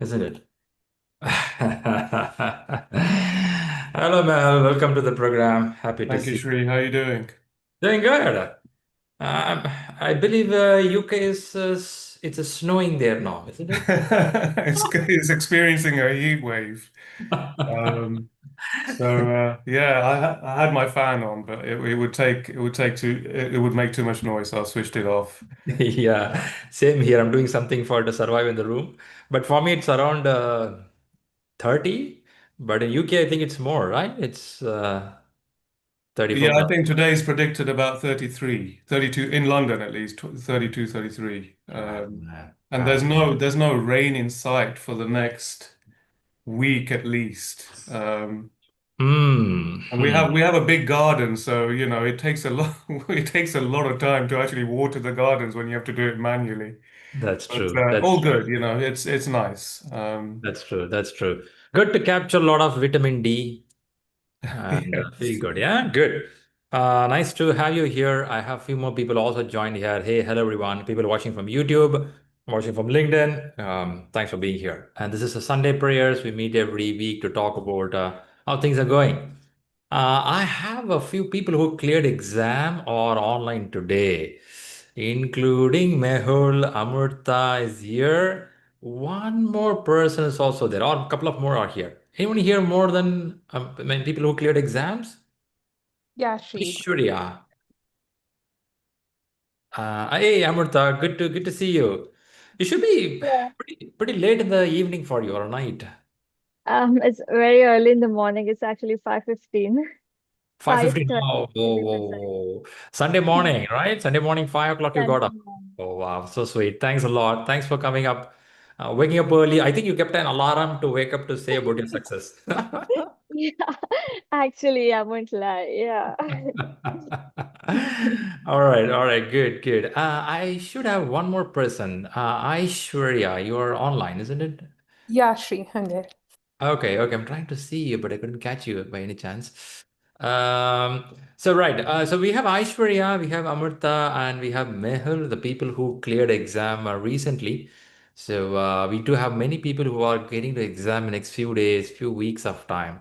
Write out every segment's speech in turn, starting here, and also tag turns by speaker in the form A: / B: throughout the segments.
A: isn't it? Hello, Mel. Welcome to the program. Happy to
B: Thank you,
A: see you.
B: Shri. How are you doing?
A: Doing good. Um, I believe UK it's a snowing there now, isn't it?
B: It's experiencing a heat wave. Um, yeah, I had my fan on, but it would make too much noise, so I switched it off.
A: Yeah, same here. I'm doing something for to survive in the room, but for me it's around 30. But in UK, I think it's more, right? It's 34
B: Yeah, I
A: plus.
B: think today's predicted about 33, 32 in London at least, 32, 33.
A: Man.
B: And there's no rain in sight for the next week at least.
A: Hmm.
B: And
A: Hmm.
B: we have a big garden, so it takes a lot it takes a lot of time to actually water the gardens when you have to do it manually.
A: That's
B: But
A: true. That's
B: all
A: true.
B: good, it's nice.
A: That's true. That's true. Good to capture a lot of vitamin D and feel
B: Yes.
A: good. Yeah, good. Nice to have you here. I have a few more people also joined here. Hey, hello everyone. People watching from YouTube, watching from LinkedIn. Thanks for being here. And this is a Sunday prayers. We meet every week to talk about how things are going. I have a few people who cleared exam or online today, including Mehul. Amurta is here. One more person is also there, or a couple of more are here. Anyone here more than many people who cleared exams?
C: Yeah, Shri.
A: Ishwarya. Hey, Amurta, good to see you. You should be
C: Yeah.
A: pretty late in the evening for you or night.
C: It's very early in the morning. It's actually 5:15.
A: 5:50
C: 5:30
A: now. Whoa,
C: to be
A: whoa,
C: precise.
A: whoa. Sunday morning, right? Sunday morning, 5 o'clock you got
C: Sunday
A: up.
C: morning.
A: Oh, wow. So sweet. Thanks a lot. Thanks for coming up, waking up early. I think you kept an alarm to wake up to say about your success.
C: Yeah, actually, I won't lie. Yeah.
A: All right, good, good. I should have one more person. Aishwarya, you're online, isn't it?
C: Yeah, Shri. I'm there.
A: Okay, okay. I'm trying to see you, but I couldn't catch you by any chance. So we have Aishwarya, we have Amrita, and we have Mehul, the people who cleared exam recently. So we do have many people who are getting the exam in next few days, few weeks of time.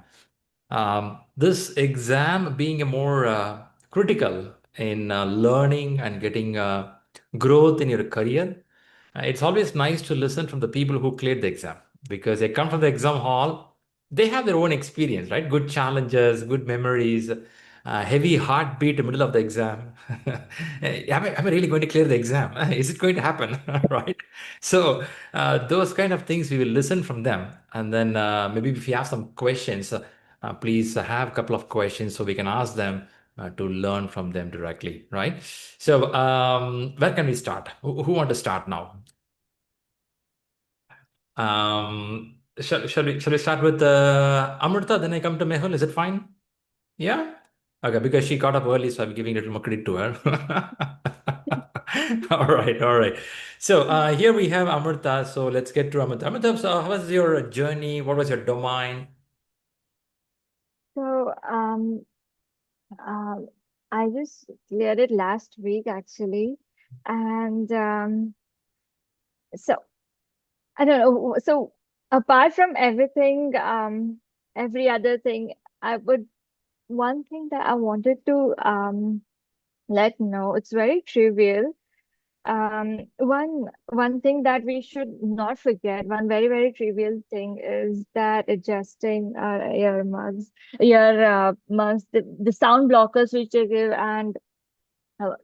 A: This exam being a more critical in learning and getting growth in your career, it's always nice to listen from the people who cleared the exam because they come from the exam hall. They have their own experience, right? Good challenges, good memories, heavy heartbeat in the middle of the exam. Am I really going to clear the exam? Is it going to happen? Right? So those kind of things we will listen from them, and then maybe if you have some questions. Please have a couple of questions so we can ask them to learn from them directly, right? So, where can we start? Who want to start now? Shall we start with Amrita? Then I come to Mehul. Is it fine? Yeah. Okay, because she got up early, so I'm giving a little more credit to her. All right, all right. So here we have Amrita. So let's get to Amrita. Amrita, so how was your journey? What was your domain?
C: So, um, I just cleared it last week actually, and so I don't know. So, apart from everything, every other thing, I would one thing that I wanted to let know. It's very trivial. One thing that we should not forget, one very trivial thing is that adjusting ear mugs, the sound blockers which they give, and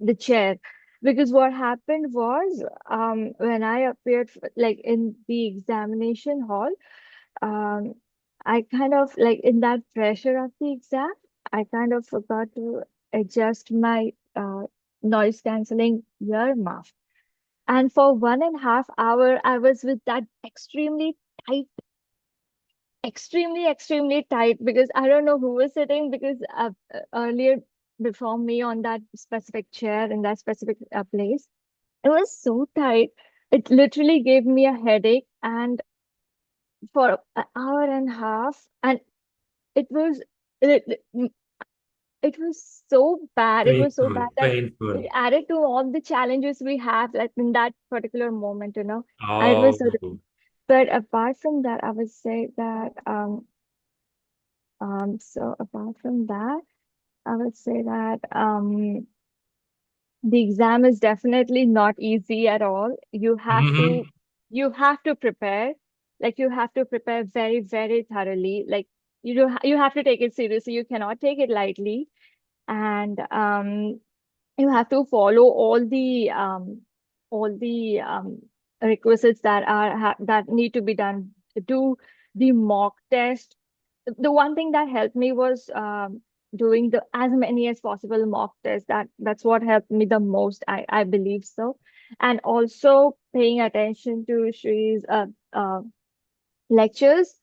C: the chair. Because what happened was, when I appeared like in the examination hall, um, I kind of like in that pressure of the exam, I kind of forgot to adjust my noise cancelling ear muff. And for 1.5 hour, I was with that tight, extremely tight, because I don't know who was sitting, because earlier before me on that specific chair in that specific place, it was so tight. It literally gave me a headache, and for an hour and a half, and it was it, it was so bad. It was so
A: Painful,
C: bad that it
A: painful.
C: added to all the challenges we have, like in that particular moment, and it was
A: Oh,
C: so. But apart from that, I would say that so apart from that, I would say that the exam is definitely not easy at all.
A: Hmm.
C: You have to prepare. Like you have to prepare very, very thoroughly. Like you have to take it seriously. You cannot take it lightly. And you have to follow all the requisites that that need to be done. Do the mock test. The one thing that helped me was doing the as many as possible mock tests. That's what helped me the most. I believe so, and also paying attention to Shri's lectures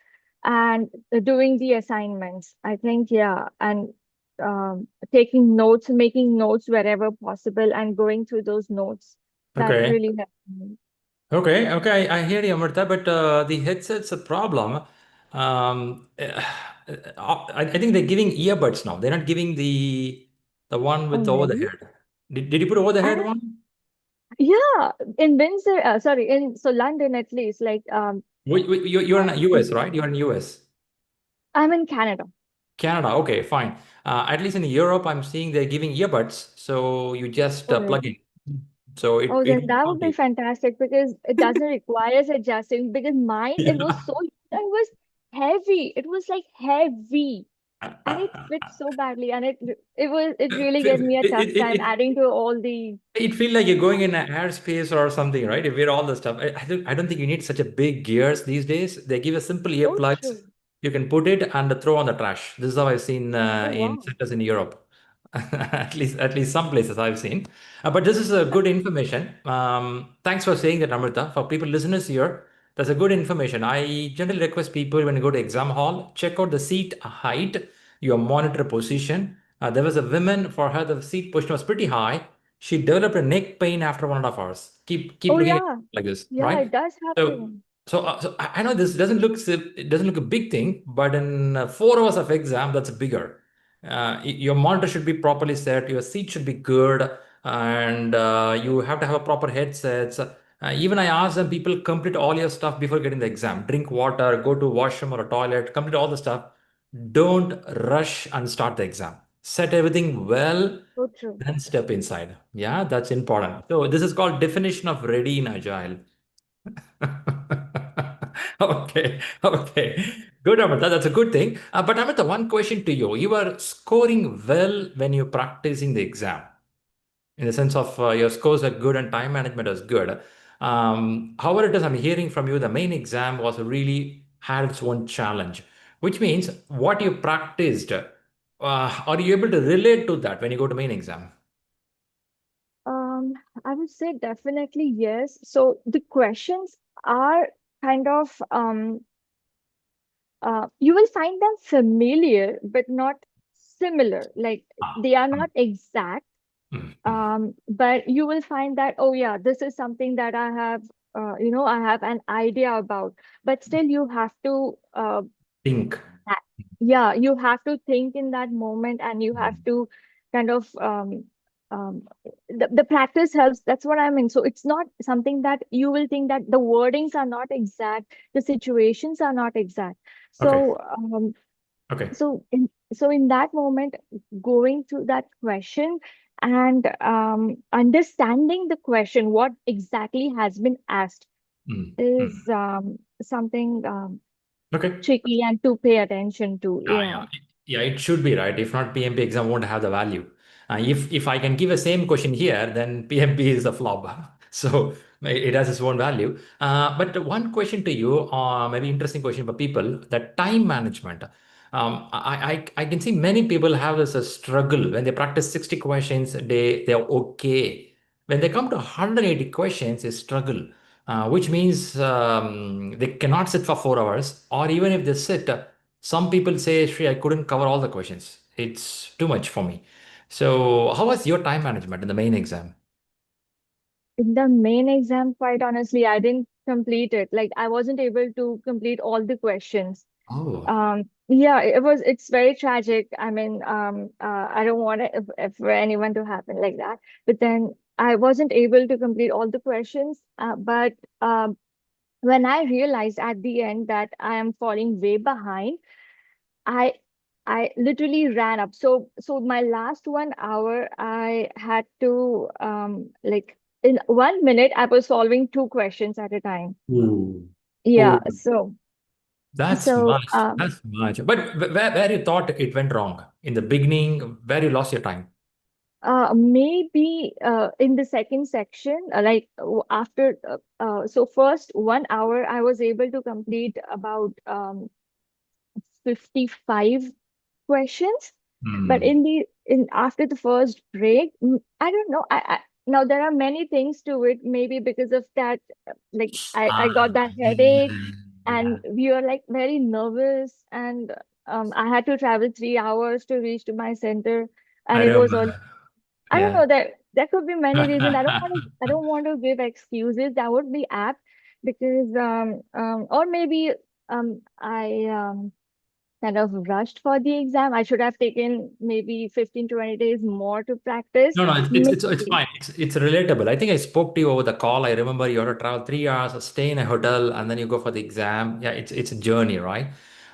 C: and doing the assignments. I think, yeah, and taking notes, making notes wherever possible, and going through those notes. That
A: Okay.
C: really helped me.
A: Okay. I hear you, Amrita, but the headset's a problem. I think they're giving earbuds now. They're not giving the one
C: Oh,
A: with over the
C: really?
A: head. Did you put over the head
C: And
A: one?
C: yeah, in Windsor, sorry, in so London at least, like
A: You're in
C: in,
A: US, right? You're in US.
C: I'm in Canada.
A: Canada. Okay, fine. At least in Europe, I'm seeing they're giving earbuds, so you just
C: Oh,
A: plug
C: really?
A: in. So
C: Oh,
A: it
C: then
A: won't
C: that would
A: count
C: be
A: you.
C: fantastic because it doesn't require adjusting. Because mine, it was heavy. It was like heavy, and it fits so badly, and it really gave me a
A: It,
C: tough
A: it,
C: time
A: it,
C: adding to all the.
A: It feel like you're going in an airspace or something, right? If we're all the stuff. I don't think you need such a big gears these days. They give a simple
C: So
A: earplugs.
C: true.
A: You can put it and throw on the trash. This is how I've seen
C: Oh
A: in
C: wow.
A: centers in Europe. At least some places I've seen. But this is a good information. Thanks for saying that, Amrita. For people listeners here, that's a good information. I generally request people when you go to exam hall, check out the seat height, your monitor position. There was a woman for her the seat position was pretty high. She developed a neck pain after 1.5 hours. Keep
C: Oh
A: looking at
C: yeah.
A: it like this,
C: Yeah,
A: right?
C: it does
A: So
C: happen.
A: so I know this doesn't look it doesn't look a big thing, but in 4 hours of exam, that's bigger. Your monitor should be properly set. Your seat should be good, and you have to have a proper headsets. Even I ask them, people complete all your stuff before getting the exam. Drink water, go to washroom or a toilet, complete all the stuff. Don't rush and start the exam. Set everything well,
C: So true.
A: then step inside. Yeah, that's important. So this is called definition of ready in agile. Okay. Good, Amrita. That's a good thing. But Amrita, one question to you. You are scoring well when you're practicing the exam, in the sense of your scores are good and time management is good. However, it is, I'm hearing from you, the main exam was really had its own challenge, which means what you practiced, are you able to relate to that when you go to main exam?
C: Um, I would say definitely yes. So the questions are kind of you will find them familiar but not similar. Like
A: Ah,
C: they are not exact,
A: mm.
C: but you will find that, oh yeah, this is something that I have, I have an idea about. But still, you have to
A: Think.
C: ha- yeah, you have to think in that moment, and you have
A: Mm.
C: to kind of the practice helps. That's what I mean. So it's not something that you will think that the wordings are not exact, the situations are not exact.
A: Okay.
C: So
A: Okay.
C: so in that moment, going through that question and understanding the question, what exactly has been asked,
A: Mm.
C: is
A: Mm.
C: something
A: Okay.
C: tricky and to pay attention to.
A: Yeah.
C: Yeah.
A: Yeah, it should be right. If not, PMP exam won't have the value. If I can give a same question here, then PMP is a flop. So it has its own value. But one question to you, maybe interesting question for people, that time management. I can see many people have this a struggle when they practice 60 questions a day, they're okay. When they come to 180 questions, they struggle, which means they cannot sit for 4 hours, or even if they sit, some people say, Shri, I couldn't cover all the questions. It's too much for me. So, how was your time management in the main exam?
C: In the main exam, quite honestly, I didn't complete it. Like I wasn't able to complete all the questions.
A: Oh,
C: Yeah, it's very tragic. I mean, I don't want it for anyone to happen like that. But then I wasn't able to complete all the questions. But when I realized at the end that I am falling way behind, I I literally ran up. So my last 1 hour, I had to like in 1 minute I was solving two questions at a time.
A: Ooh.
C: Yeah.
A: Oh,
C: So
A: that's
C: so
A: much. That's much. But where you thought it went wrong? In the beginning, where you lost your time?
C: maybe in the second section, after so first 1 hour I was able to complete about 55 questions. But
A: Hmm.
C: in after the first break, I don't know. Now there are many things to it. Maybe because of that, like I
A: Ah,
C: got that headache,
A: yeah,
C: and
A: yeah.
C: we were like very nervous, and I had to travel 3 hours to reach to my center, and
A: I
C: it was all.
A: remember.
C: I don't
A: Yeah.
C: know that there could be many reasons. I don't want to give excuses. That would be apt because or maybe I kind of rushed for the exam. I should have taken maybe 15, 20 days more to practice.
A: No, no, it's
C: Maybe.
A: fine. It's relatable. I think I spoke to you over the call. I remember you had to travel 3 hours, stay in a hotel, and then you go for the exam. Yeah, it's a journey, right?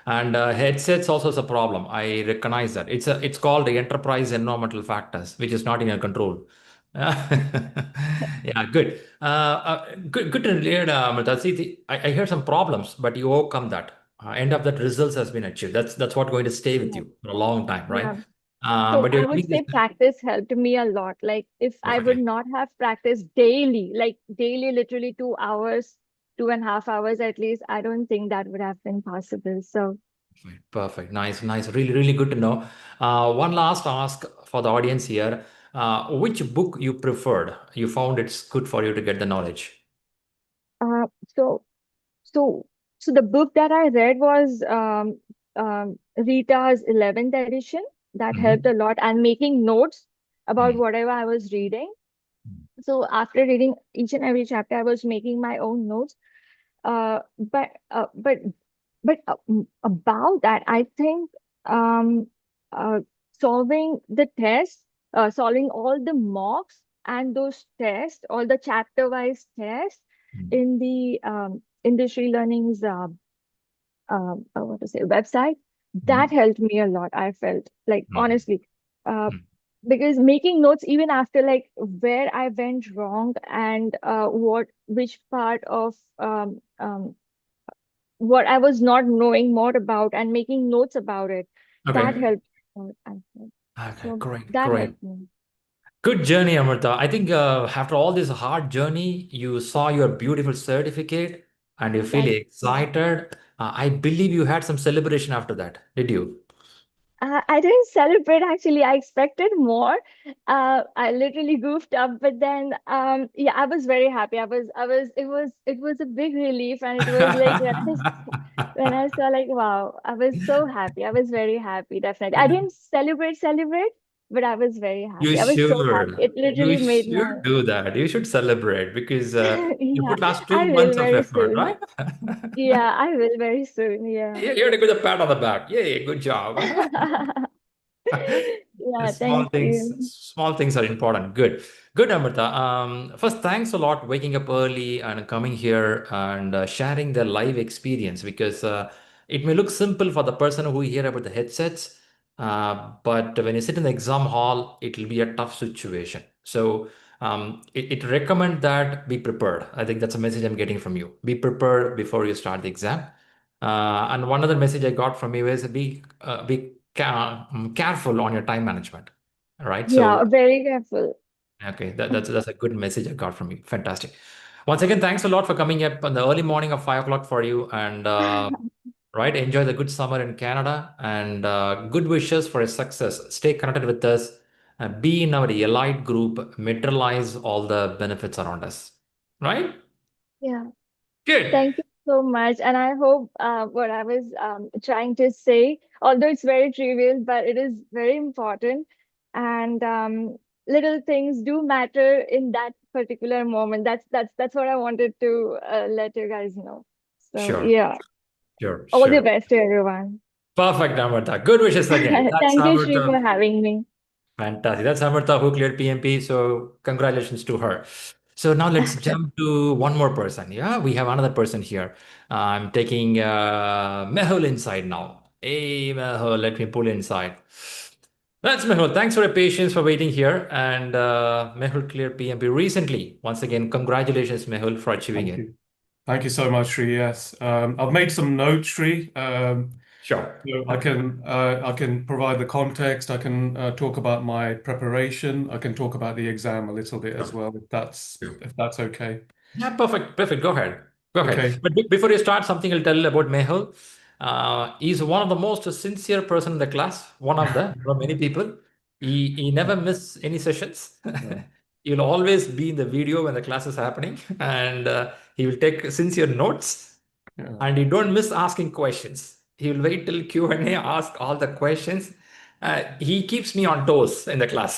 A: And headsets also is a problem. I recognize that. It's called the enterprise environmental factors, which is not in your control. Yeah, good. Good to hear, Amrita. See, I heard some problems, but you overcome that. End of that, results has been achieved. That's what going to stay with
C: Yeah.
A: you for a long time, right?
C: Yeah. So
A: But you're
C: I would
A: doing this
C: say practice helped me a lot. Like if I would
A: perfectly.
C: not have practiced daily, like daily, literally 2 hours, 2.5 hours at least, I don't think that would have been possible. So
A: Perfect. Perfect. Nice, nice. Really, really good to know. One last ask for the audience here. Which book you preferred? You found it's good for you to get the knowledge.
C: uh so so so the book that I read was Rita's 11th edition. That helped
A: Mhm.
C: a lot, and making notes about
A: Mm.
C: whatever I was reading. So after reading each and every chapter, I was making my own notes. Uh, but uh, but about that, I think um, uh, solving the test, solving all the mocks and those tests, all the chapter-wise tests
A: Mm.
C: in the ShriLearning's what to say website, that
A: Mm.
C: helped me a lot. I felt like
A: Mm.
C: honestly, uh,
A: Mm.
C: because making notes even after like where I went wrong and which part of what I was not knowing more about and making notes about it, that
A: Okay.
C: helped a lot, I felt.
A: Okay.
C: So
A: Great.
C: that
A: Great.
C: helped me.
A: Good journey, Amrita. I think after all this hard journey, you saw your beautiful certificate and you feel
C: That's
A: excited. I believe you had some celebration after that. Did you?
C: I didn't celebrate actually. I expected more. I literally goofed up, but then yeah, I was very happy. It was a big relief, and it was like when I saw like wow, I was so happy. I was very happy, definitely. I didn't celebrate, but I was very
A: You
C: happy. I was so happy.
A: should.
C: It
A: You
C: literally made my
A: should do that. You should celebrate because you
C: yeah,
A: put last two
C: I will
A: months of
C: very
A: effort,
C: soon.
A: right?
C: Yeah, I will very soon. Yeah.
A: You had a good pat on the back. Yay, good job.
C: Yeah, thank you.
A: Small things are important. Good, good, Amrita. First, thanks a lot waking up early and coming here and sharing the live experience because it may look simple for the person who hear about the headsets, but when you sit in the exam hall, it will be a tough situation. So it recommend that be prepared. I think that's a message I'm getting from you. Be prepared before you start the exam. And one other message I got from you is be careful on your time management. All right.
C: Yeah,
A: So,
C: very careful.
A: okay, that's a good message I got from you. Fantastic. Once again, thanks a lot for coming up on the early morning of 5 o'clock for you. And right, enjoy the good summer in Canada and good wishes for a success. Stay connected with us. Be in our elite group. Materialize all the benefits around us. Right?
C: Yeah,
A: Good.
C: thank you so much. And I hope what I was trying to say, although it's very trivial, but it is very important. And little things do matter in that particular moment. That's what I wanted to let you guys know. So
A: Sure.
C: yeah,
A: Sure.
C: all the
A: Sure.
C: best to everyone.
A: Perfect, Amrita. Good wishes again. That's
C: Thank you, Shri, for
A: Amrita.
C: having me.
A: Fantastic. That's Amrita who cleared PMP. So congratulations to her. So now let's jump to one more person. Yeah, we have another person here. I'm taking Mehul inside now. Hey, Mehul, let me pull inside. That's Mehul. Thanks for your patience for waiting here. And Mehul cleared PMP recently. Once again, congratulations, Mehul, for achieving
B: Thank
A: it.
B: you. Thank you so much, Shri. Yes. I've made some notes, Shri.
A: Sure.
B: So I can provide the context. I can talk about my preparation. I can talk about the exam a little bit as
A: Sure.
B: well, if that's okay.
A: Yeah, perfect. Perfect. Go ahead. Go ahead.
B: Okay.
A: But before you start, something I'll tell about Mehul. He's one of the most sincere person in the class. One of the for many people. He never miss any sessions.
B: Yeah.
A: He'll always be in the video when the class is happening, and he will take sincere notes.
B: Yeah.
A: And he don't miss asking questions. He will wait till Q&A, ask all the questions. He keeps me on toes in the class.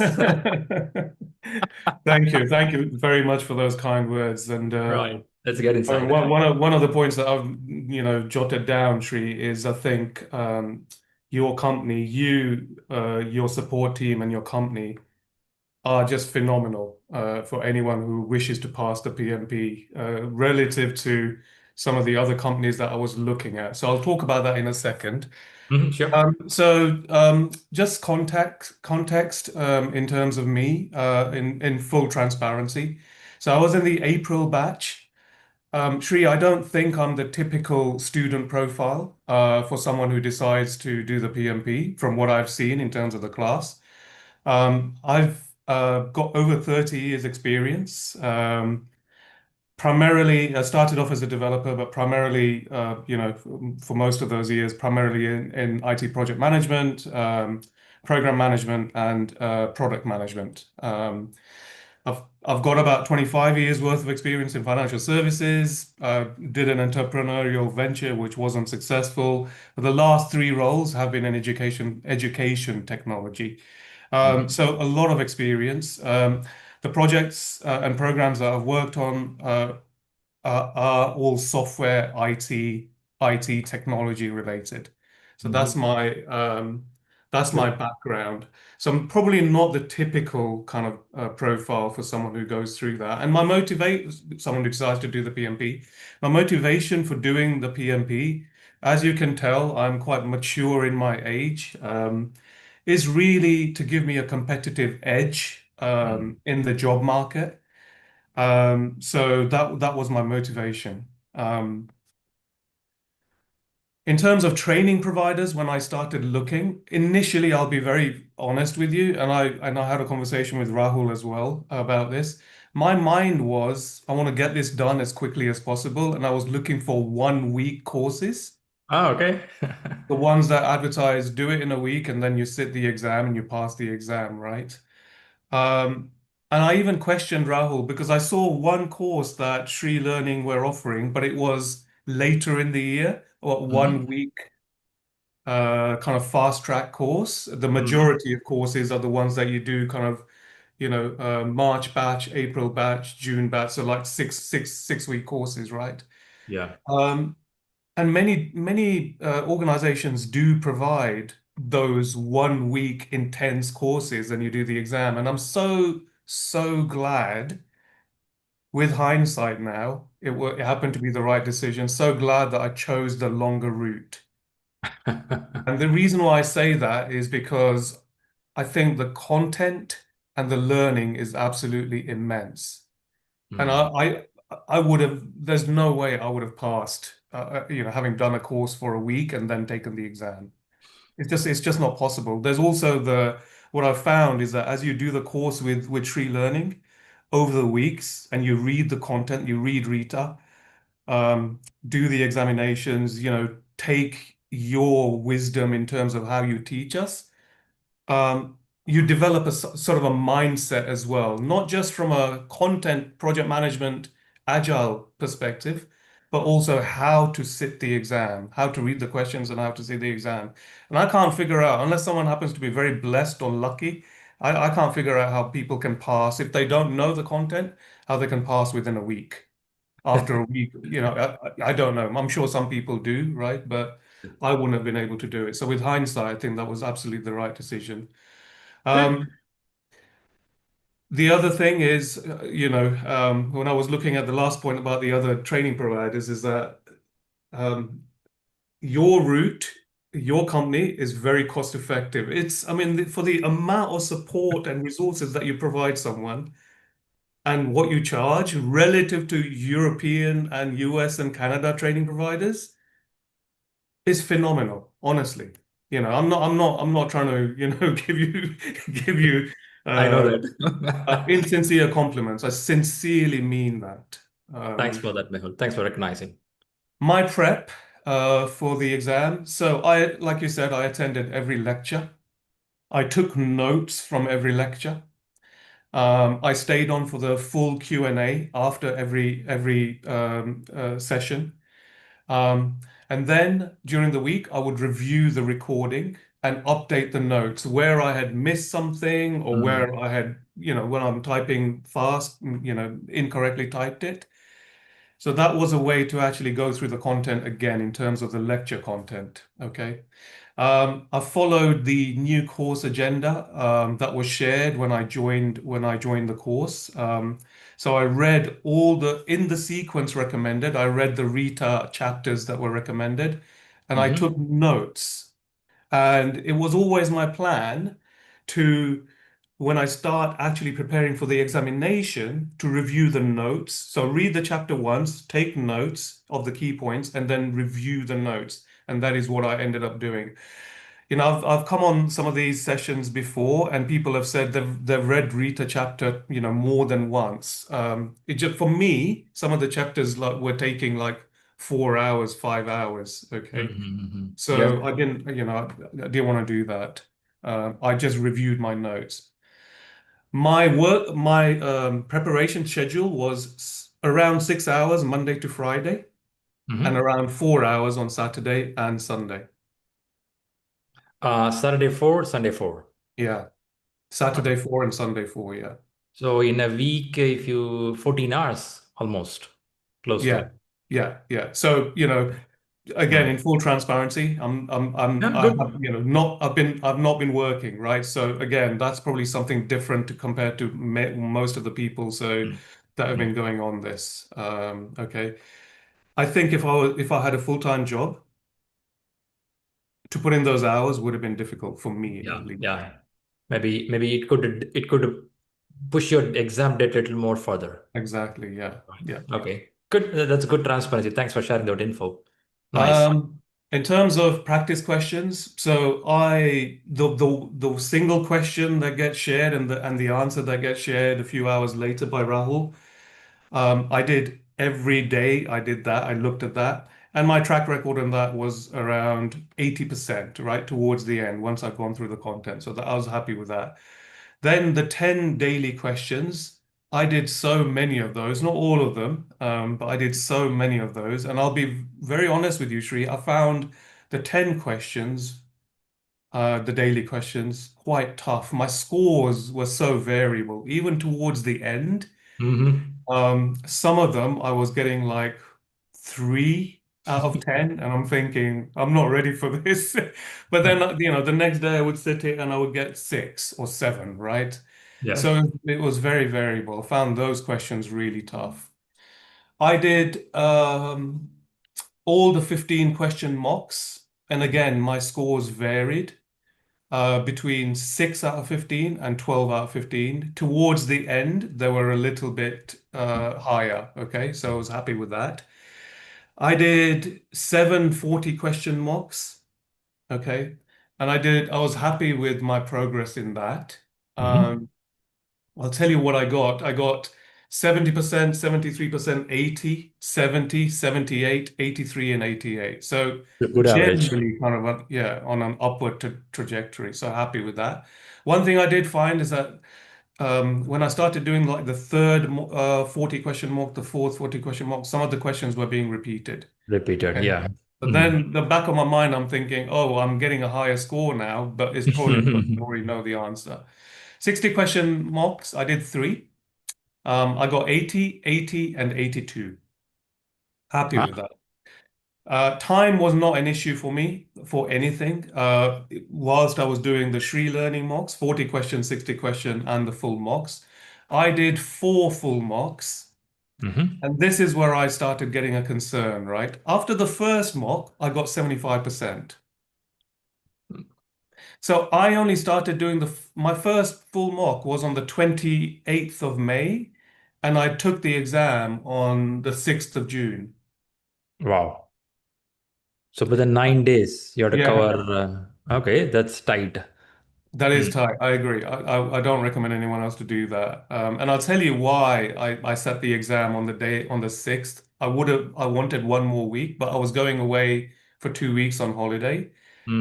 B: Thank you. Thank you very much for those kind words. And
A: Right. Let's get
B: I mean,
A: inside.
B: one of the points that I've jotted down, Shri, is I think your company, your support team, and your company are just phenomenal for anyone who wishes to pass the PMP relative to some of the other companies that I was looking at. So I'll talk about that in a second.
A: Mhm, sure.
B: Just context in terms of me in full transparency. So I was in the April batch. Shri, I don't think I'm the typical student profile for someone who decides to do the PMP from what I've seen in terms of the class. I've got over 30 years experience. Primarily, I started off as a developer, but primarily, for most of those years, primarily in IT project management, program management, and product management. I've got about 25 years worth of experience in financial services. Did an entrepreneurial venture which wasn't successful. But the last three roles have been in education technology.
A: Mhm.
B: So a lot of experience. The projects and programs that I've worked on are all software IT technology related. So
A: Mhm.
B: that's my
A: Good.
B: background. So I'm probably not the typical kind of profile for someone who goes through that. And someone who decides to do the PMP, my motivation for doing the PMP, as you can tell, I'm quite mature in my age, is really to give me a competitive edge
A: Mhm.
B: in the job market. So that was my motivation. Um, in terms of training providers, when I started looking, initially, I'll be very honest with you, and I had a conversation with Rahul as well about this. My mind was, I want to get this done as quickly as possible, and I was looking for 1 week courses,
A: Oh, okay.
B: the ones that advertise, do it in a week, and then you sit the exam and you pass the exam, right? Um, and I even questioned Rahul because I saw one course that ShriLearning were offering, but it was later in the year, or
A: Mhm.
B: 1 week kind of fast track course. The
A: Mhm.
B: majority of courses are the ones that you do kind of, March batch, April batch, June batch, so like 6 week courses, right?
A: Yeah.
B: Um, and many organizations do provide those 1 week intense courses and you do the exam. And I'm so glad with hindsight now, it happened to be the right decision. So glad that I chose the longer route. And the reason why I say that is because I think the content and the learning is absolutely immense. And
A: Mm.
B: I would have, there's no way I would have passed, having done a course for a week and then taken the exam. It's just not possible. There's also what I've found is that as you do the course with ShriLearning over the weeks and you read the content, you read Rita, do the examinations, take your wisdom in terms of how you teach us, you develop sort of a mindset as well, not just from a content project management agile perspective, but also how to sit the exam, how to read the questions and how to sit the exam. And I can't figure out, unless someone happens to be very blessed or lucky, I can't figure out how people can pass if they don't know the content, how they can pass within a week. After a week, I don't know. I'm sure some people do, right? But I wouldn't have been able to do it. So with hindsight, I think that was absolutely the right decision.
A: Good.
B: Um, The other thing is, when I was looking at the last point about the other training providers, is that um, your route, your company is very cost effective. I mean, for the amount of support and resources that you provide someone and what you charge relative to European and US and Canada training providers is phenomenal, honestly. I'm not trying to, give you, give you,
A: I know
B: uh,
A: that.
B: insincere compliments. I sincerely mean that.
A: Thanks
B: Um,
A: for that, Mehul. Thanks for recognizing.
B: my prep for the exam. So like you said, I attended every lecture. I took notes from every lecture. I stayed on for the full Q&A after every session. Um, and then during the week, I would review the recording and update the notes where I had missed something or where
A: Mhm.
B: I had, when I'm typing fast, incorrectly typed it. So that was a way to actually go through the content again in terms of the lecture content. Okay. I followed the new course agenda that was shared when I joined the course. So I read all in the sequence recommended. I read the Rita chapters that were recommended, and I took
A: Mhm.
B: notes. And it was always my plan to, when I start actually preparing for the examination, to review the notes. So read the chapter once, take notes of the key points, and then review the notes. And that is what I ended up doing. I've come on some of these sessions before, and people have said they've read Rita chapter, more than once. It just for me, some of the chapters like were taking like 4 hours, 5 hours. Okay.
A: Mhm.
B: So
A: Yep.
B: I didn't want to do that. I just reviewed my notes. My preparation schedule was around 6 hours Monday to Friday, and
A: Mhm.
B: around 4 hours on Saturday and Sunday.
A: Saturday 4, Sunday 4.
B: Yeah,
A: Okay.
B: Saturday 4 and Sunday 4. Yeah,
A: So in a week, if you 14 hours almost, close
B: yeah,
A: to.
B: yeah. So again,
A: Mm.
B: in full transparency,
A: Yeah,
B: I have,
A: good.
B: I've not been working, right? So again, that's probably something different to compare to most of the people
A: Mm.
B: that have been
A: Mm.
B: going on this. Okay, I think if I had a full-time job, to put in those hours would have been difficult for me
A: Yeah,
B: at least.
A: yeah. Maybe it could push your exam date a little more further.
B: Exactly. Yeah.
A: Right.
B: Yeah.
A: Okay. Good. That's good transparency. Thanks for sharing that info. Nice.
B: Um, in terms of practice questions, so the single question that gets shared and the answer that gets shared a few hours later by Rahul, I did every day. I did that. I looked at that, and my track record on that was around 80%, right towards the end once I've gone through the content. So that I was happy with that. Then the 10 daily questions, I did so many of those, not all of them, but I did so many of those. And I'll be very honest with you, Shri, I found the 10 questions, the daily questions, quite tough. My scores were so variable, even towards the end.
A: Mm-hmm.
B: Some of them I was getting like 3 out of 10, and I'm thinking, I'm not ready for this. But then, the next day I would sit it and I would get 6 or 7, right?
A: Yeah.
B: So it was very variable. I found those questions really tough. I did all the 15 question mocks, and again, my scores varied between 6 out of 15 and 12 out of 15. Towards the end, they were a little bit higher. Okay, so I was happy with that. I did 740 question mocks. Okay, and I was happy with my progress in that.
A: Mm-hmm.
B: Um, I'll tell you what I got. I got 70%, 73%, 80, 70, 78, 83, and 88. So
A: A good average.
B: generally kind of, yeah, on an upward trajectory. So happy with that. One thing I did find is that when I started doing like the third 40 question mock, the fourth 40 question mock, some of the questions were being repeated.
A: Repeated.
B: Okay.
A: Yeah.
B: But
A: Mm.
B: then the back of my mind, I'm thinking, oh, I'm getting a higher score now, but it's probably because I already know the answer. 60 question mocks, I did three. I got 80, 80, and 82. Happy with
A: Ah.
B: that. Time was not an issue for me for anything. Whilst I was doing the ShriLearning mocks, 40 question, 60 question, and the full mocks, I did 4 full mocks,
A: Hmm.
B: and this is where I started getting a concern, right? After the first mock, I got 75%. So I only started doing my first full mock was on the 28th of May, and I took the exam on the 6th of June.
A: Wow. So within 9 days, you have to
B: Yeah,
A: cover. Okay, that's tight.
B: that is
A: Mm.
B: tight. I agree. I don't recommend anyone else to do that. And I'll tell you why I set the exam on the day on the 6th. I wanted one more week, but I was going away for 2 weeks on holiday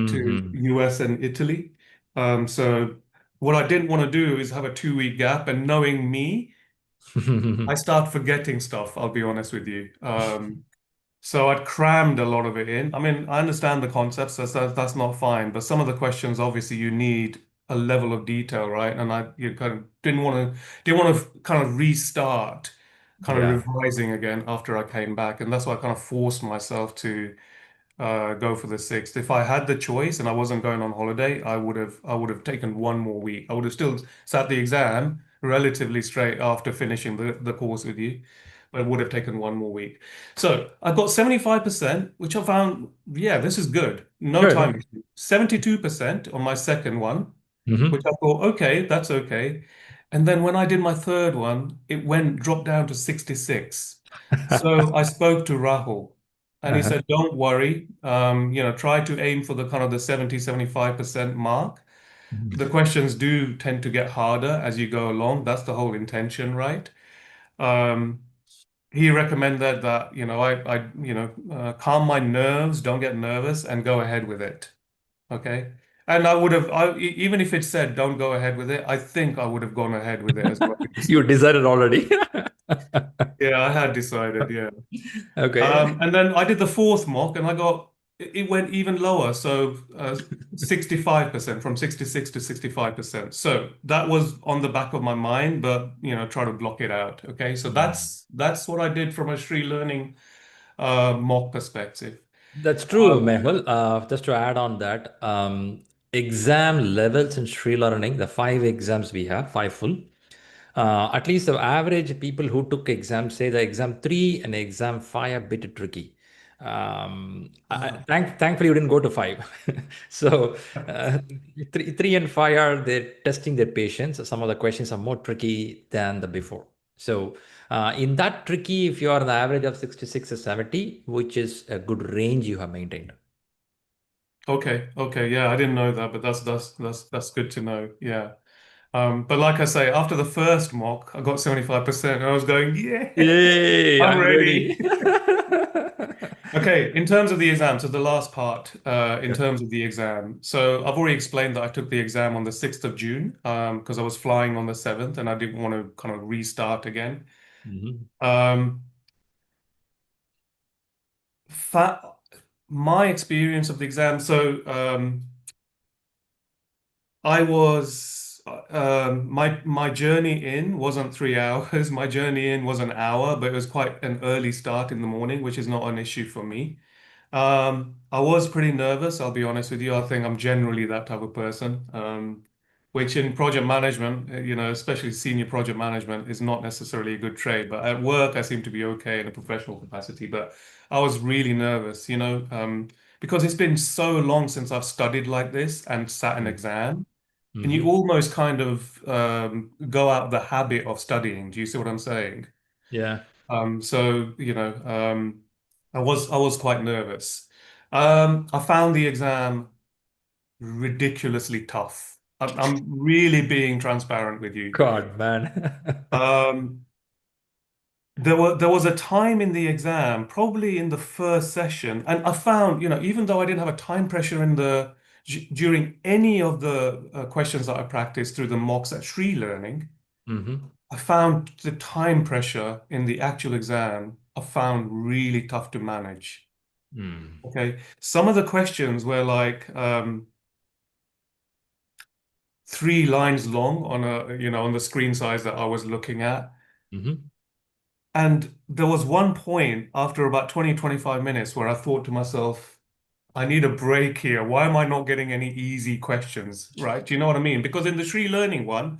B: to
A: Hmm.
B: US and Italy. So what I didn't want to do is have a 2 week gap. And knowing me, I start forgetting stuff, I'll be honest with you. So I'd crammed a lot of it in. I mean, I understand the concepts, that's not fine, but some of the questions, obviously, you need a level of detail, right? And I you kind of didn't want to kind of restart, kind of
A: Yeah.
B: revising again after I came back, and that's why I kind of forced myself to go for the 6th. If I had the choice and I wasn't going on holiday, I would have taken one more week. I would have still sat the exam relatively straight after finishing the course with you, but it would have taken one more week. So I got 75%, which I found, yeah, this is good. No time
A: Good.
B: issue. 72% on my second one, which
A: Hmm.
B: I thought, okay, that's okay. And then when I did my third one, it dropped down to 66. So I spoke to Rahul and he
A: Uh-huh.
B: said, don't worry, try to aim for the kind of the 70-75% mark. The questions do tend to get harder as you go along. That's the whole intention, right? Um, he recommended that, calm my nerves, don't get nervous, and go ahead with it. Okay. And even if it said don't go ahead with it, I think I would have gone ahead with it as well. Because,
A: You decided already.
B: yeah, I had decided, yeah.
A: Okay.
B: And then I did the fourth mock and it went even lower. So 65% from 66 to 65%. So that was on the back of my mind, but, try to block it out. Okay. So
A: Mm.
B: that's what I did from a ShriLearning mock perspective.
A: That's true,
B: Um,
A: Mehul. Just to add on that, exam levels in Sri Learning, the five exams we have, five full. At least the average people who took exams say the exam three and exam five a bit tricky. Thankfully, you didn't go to five. So three and five are they're testing their patience. Some of the questions are more tricky than the before. So in that tricky, if you are on the average of 66 or 70, which is a good range you have maintained.
B: okay. Okay. Yeah, I didn't know that, but that's good to know. Yeah. But like I say, after the first mock, I got 75%. And I was going, yeah,
A: Yay,
B: I'm
A: I'm
B: ready.
A: ready.
B: Okay, in terms of the exam, so the last part, in
A: Yeah.
B: terms of the exam. So I've already explained that I took the exam on the 6th of June, because I was flying on the 7th and I didn't want to kind of restart again.
A: Mhm.
B: Um, fa my experience of the exam, so I was my journey in wasn't 3 hours. My journey in was an hour, but it was quite an early start in the morning, which is not an issue for me. I was pretty nervous, I'll be honest with you. I think I'm generally that type of person, which in project management, especially senior project management, is not necessarily a good trait. But at work, I seem to be okay in a professional capacity. But I was really nervous, because it's been so long since I've studied like this and sat an exam. And you
A: Mhm.
B: almost kind of go out of the habit of studying. Do you see what I'm saying?
A: Yeah.
B: So, I was quite nervous. I found the exam ridiculously tough. I'm really being transparent with you.
A: God, man.
B: Um, there was a time in the exam, probably in the first session, and I found, even though I didn't have a time pressure during any of the questions that I practiced through the mocks at ShriLearning,
A: Hmm.
B: I found the time pressure in the actual exam, I found really tough to manage.
A: Mm.
B: Okay. Some of the questions were like 3 lines long on the screen size that I was looking at.
A: Hmm.
B: And there was one point after about 20, 25 minutes where I thought to myself, I need a break here. Why am I not getting any easy questions? Right? Do you know what I mean? Because in the ShriLearning one,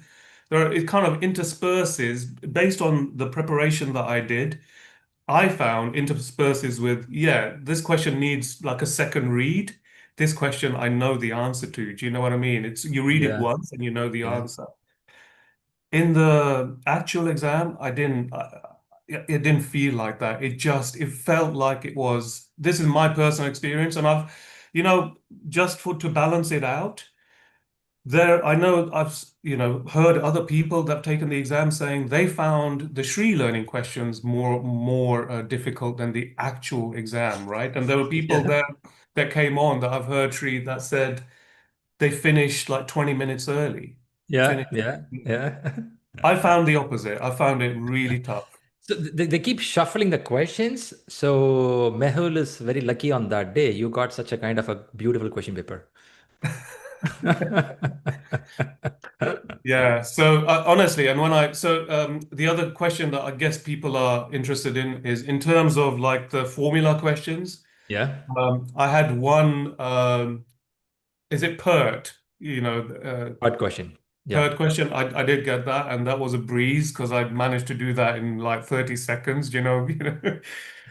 B: it kind of intersperses based on the preparation that I did. I found intersperses with, yeah, this question needs like a second read. This question I know the answer to. Do you know what I mean? It's you read it
A: Yeah.
B: once and you know the
A: Yeah.
B: answer. In the actual exam, it didn't feel like that. It felt like it was, this is my personal experience. And you know, just to balance it out, I know heard other people that have taken the exam saying they found the ShriLearning questions more difficult than the actual exam, right? And there were people
A: Yeah.
B: there that came on that I've heard Shri that said they finished like 20 minutes early.
A: Yeah.
B: Finished.
A: Yeah. Yeah.
B: I found the opposite. I found it really tough.
A: So they keep shuffling the questions. So Mehul is very lucky on that day. You got such a kind of a beautiful question paper.
B: Yeah. So honestly, and the other question that I guess people are interested in is in terms of like the formula questions.
A: Yeah.
B: I had one. Is it PERT?
A: Hard question. Yeah.
B: PERT question. I did get that, and that was a breeze because I managed to do that in like 30 seconds.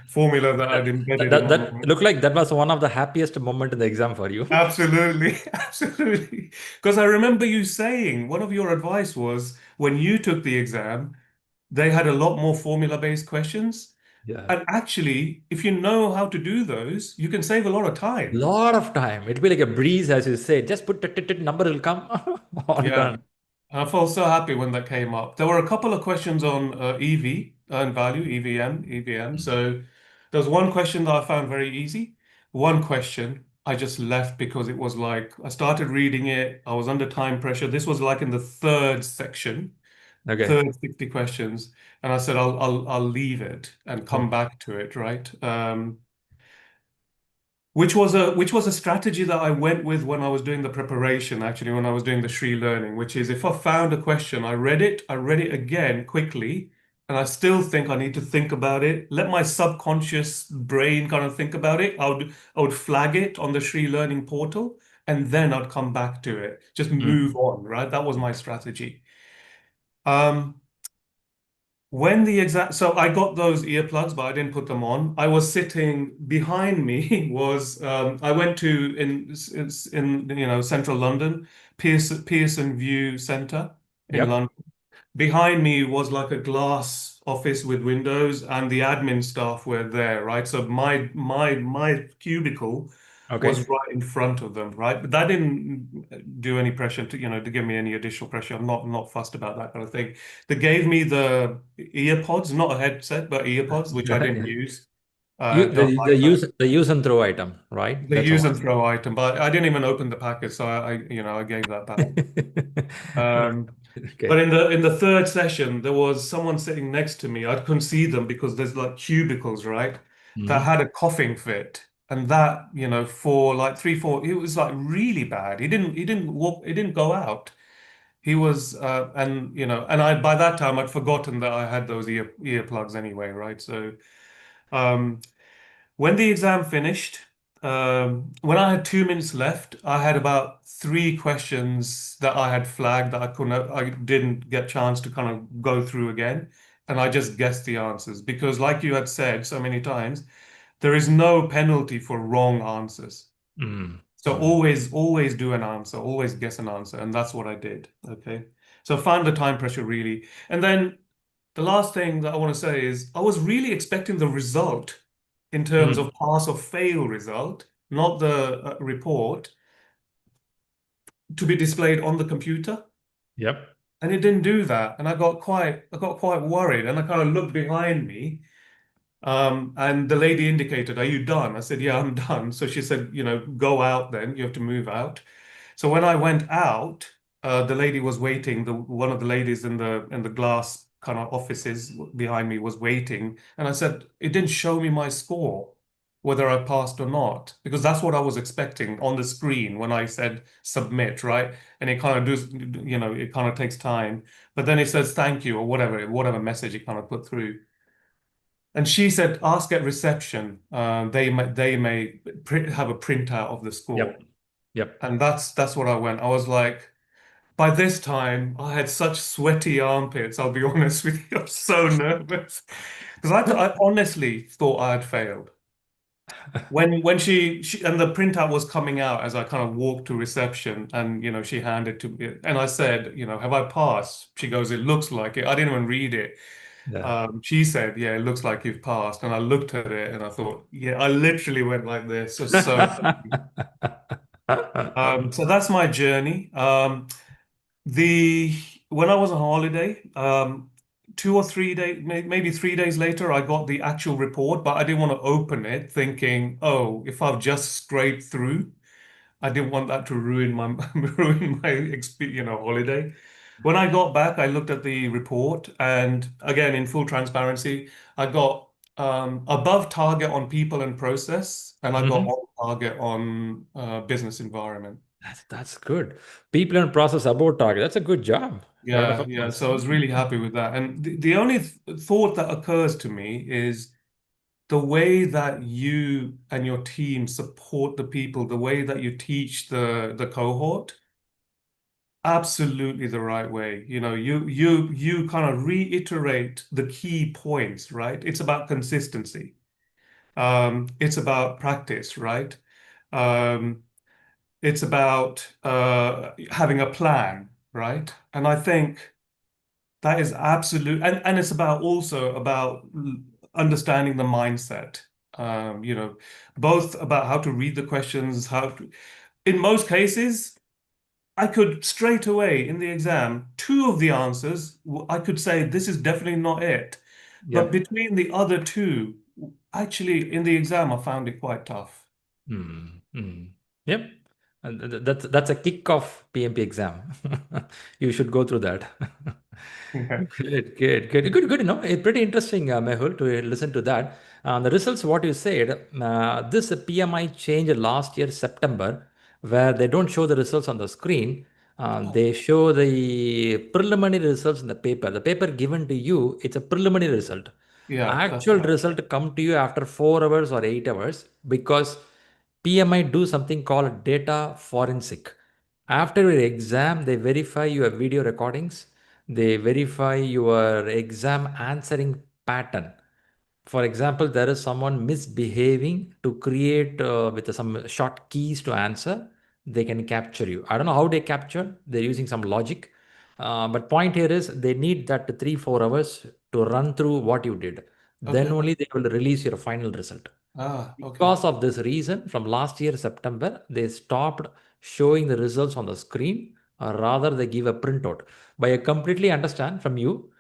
B: Formula that I'd embedded in my
A: That
B: mind.
A: looked like that was one of the happiest moment in the exam for you.
B: Absolutely, absolutely. Because I remember you saying one of your advice was when you took the exam, they had a lot more formula-based questions.
A: Yeah.
B: And actually, if you know how to do those, you can save a lot of time.
A: Lot of time. It'll be like a breeze, as you say. Just put number will come. All
B: Yeah.
A: done.
B: I felt so happy when that came up. There were a couple of questions on EV, earned value, EVM.
A: Mm.
B: So there was one question that I found very easy. One question I just left because it was like I started reading it. I was under time pressure. This was like in the third section,
A: Okay.
B: third 60 questions, and I said I'll leave it and come
A: Mm.
B: back to it, right? Which was a strategy that I went with when I was doing the preparation, actually, when I was doing the ShriLearning, which is if I found a question, I read it again quickly, and I still think I need to think about it, let my subconscious brain kind of think about it. I would flag it on the ShriLearning portal, and then I'd come back to it. Just
A: Mm.
B: move on, right? That was my strategy. Um, when the exact, so I got those earplugs, but I didn't put them on. I was sitting behind me was I went to in central London, Pearson View Centre in
A: Yep.
B: London. Behind me was like a glass office with windows, and the admin staff were there, right? So my cubicle was
A: Okay.
B: right in front of them, right? But that didn't do any pressure to give me any additional pressure. I'm not fussed about that kind of thing. They gave me the earpods, not a headset, but earpods, which I
A: Yeah.
B: didn't
A: Yeah.
B: use. Don't
A: The
B: like that.
A: the use and throw item, right?
B: The
A: That's
B: use
A: all.
B: and throw item, but I didn't even open the packet, so I gave that back. Um, but
A: Okay.
B: in the third session, there was someone sitting next to me. I couldn't see them because there's like cubicles, right? That
A: Mhm.
B: had a coughing fit. And that, for like 3, 4, it was like really bad. He didn't go out. He was, and by that time I'd forgotten that I had those earplugs anyway, right? So, um, when the exam finished, when I had 2 minutes left, I had about three questions that I had flagged that I didn't get chance to kind of go through again, and I just guessed the answers because, like you had said so many times, there is no penalty for wrong answers.
A: Mm.
B: So
A: Mm.
B: always do an answer, always guess an answer, and that's what I did. Okay, so I found the time pressure really, and then the last thing that I want to say is I was really expecting the result in terms
A: Mm.
B: of pass or fail result, not the report, to be displayed on the computer.
A: Yep.
B: And it didn't do that. And I got quite worried. And I kind of looked behind me. And the lady indicated, "Are you done?" I said, "Yeah, I'm done." So she said, "Go out then. You have to move out." So when I went out, the lady was waiting. One of the ladies in the glass kind of offices behind me was waiting, and I said it didn't show me my score, whether I passed or not, because that's what I was expecting on the screen when I said submit, right? And it kind of does, it kind of takes time, but then it says thank you or whatever message it kind of put through. And she said, ask at reception. They may have a printout of the score.
A: Yep. Yep.
B: And that's what I went. I was like, by this time, I had such sweaty armpits, I'll be honest with you. I was so nervous because I honestly thought I had failed. When she and the printout was coming out as I kind of walked to reception and she handed to me and I said, have I passed? She goes, it looks like it. I didn't even read it.
A: Yeah.
B: She said, yeah, it looks like you've passed. And I looked at it and I thought, yeah, I literally went like this. Just so so that's my journey. The when I was on holiday, 2 or 3 days, maybe 3 days later, I got the actual report, but I didn't want to open it, thinking, "Oh, if I've just scraped through, I didn't want that to ruin my ruin my holiday." When I got back, I looked at the report, and again, in full transparency, I got above target on people and process, and I got
A: Mhm.
B: on target on business environment.
A: That's good. People and process about target. That's a good job. Round of
B: Yeah, yeah.
A: applause.
B: So I was really happy with that. And the only th thought that occurs to me is the way that you and your team support the people, the way that you teach the cohort, absolutely the right way. You kind of reiterate the key points, right? It's about consistency. It's about practice, right? Um, it's about having a plan, right? And I think. That is absolute, and it's about also about understanding the mindset. Both about how to read the questions, in most cases, I could straight away in the exam, two of the answers, I could say this is definitely not it. But
A: Yep.
B: between the other two, actually in the exam, I found it quite tough.
A: Mm, mm. Yep. And that's a kick-off PMP exam. You should go through that.
B: Yeah.
A: Good, good, good, good, good. It's pretty interesting, Mehul, to listen to that. The results, what you said, this PMI changed last year, September, where they don't show the results on the screen.
B: Oh,
A: They show the preliminary results in the paper. The paper given to you, it's a preliminary result.
B: yeah, that's
A: Actual
B: right.
A: result come to you after 4 hours or 8 hours because PMI do something called data forensic. After your exam, they verify your video recordings, they verify your exam answering pattern. For example, there is someone misbehaving to create with some short keys to answer, they can capture you. I don't know how they capture, they're using some logic. But point here is they need that 3 4 hours to run through what you did. Then
B: Okay.
A: only they will release your final result.
B: Okay.
A: Because of this reason, from last year September, they stopped showing the results on the screen, or rather, they give a printout. But I completely understand from you,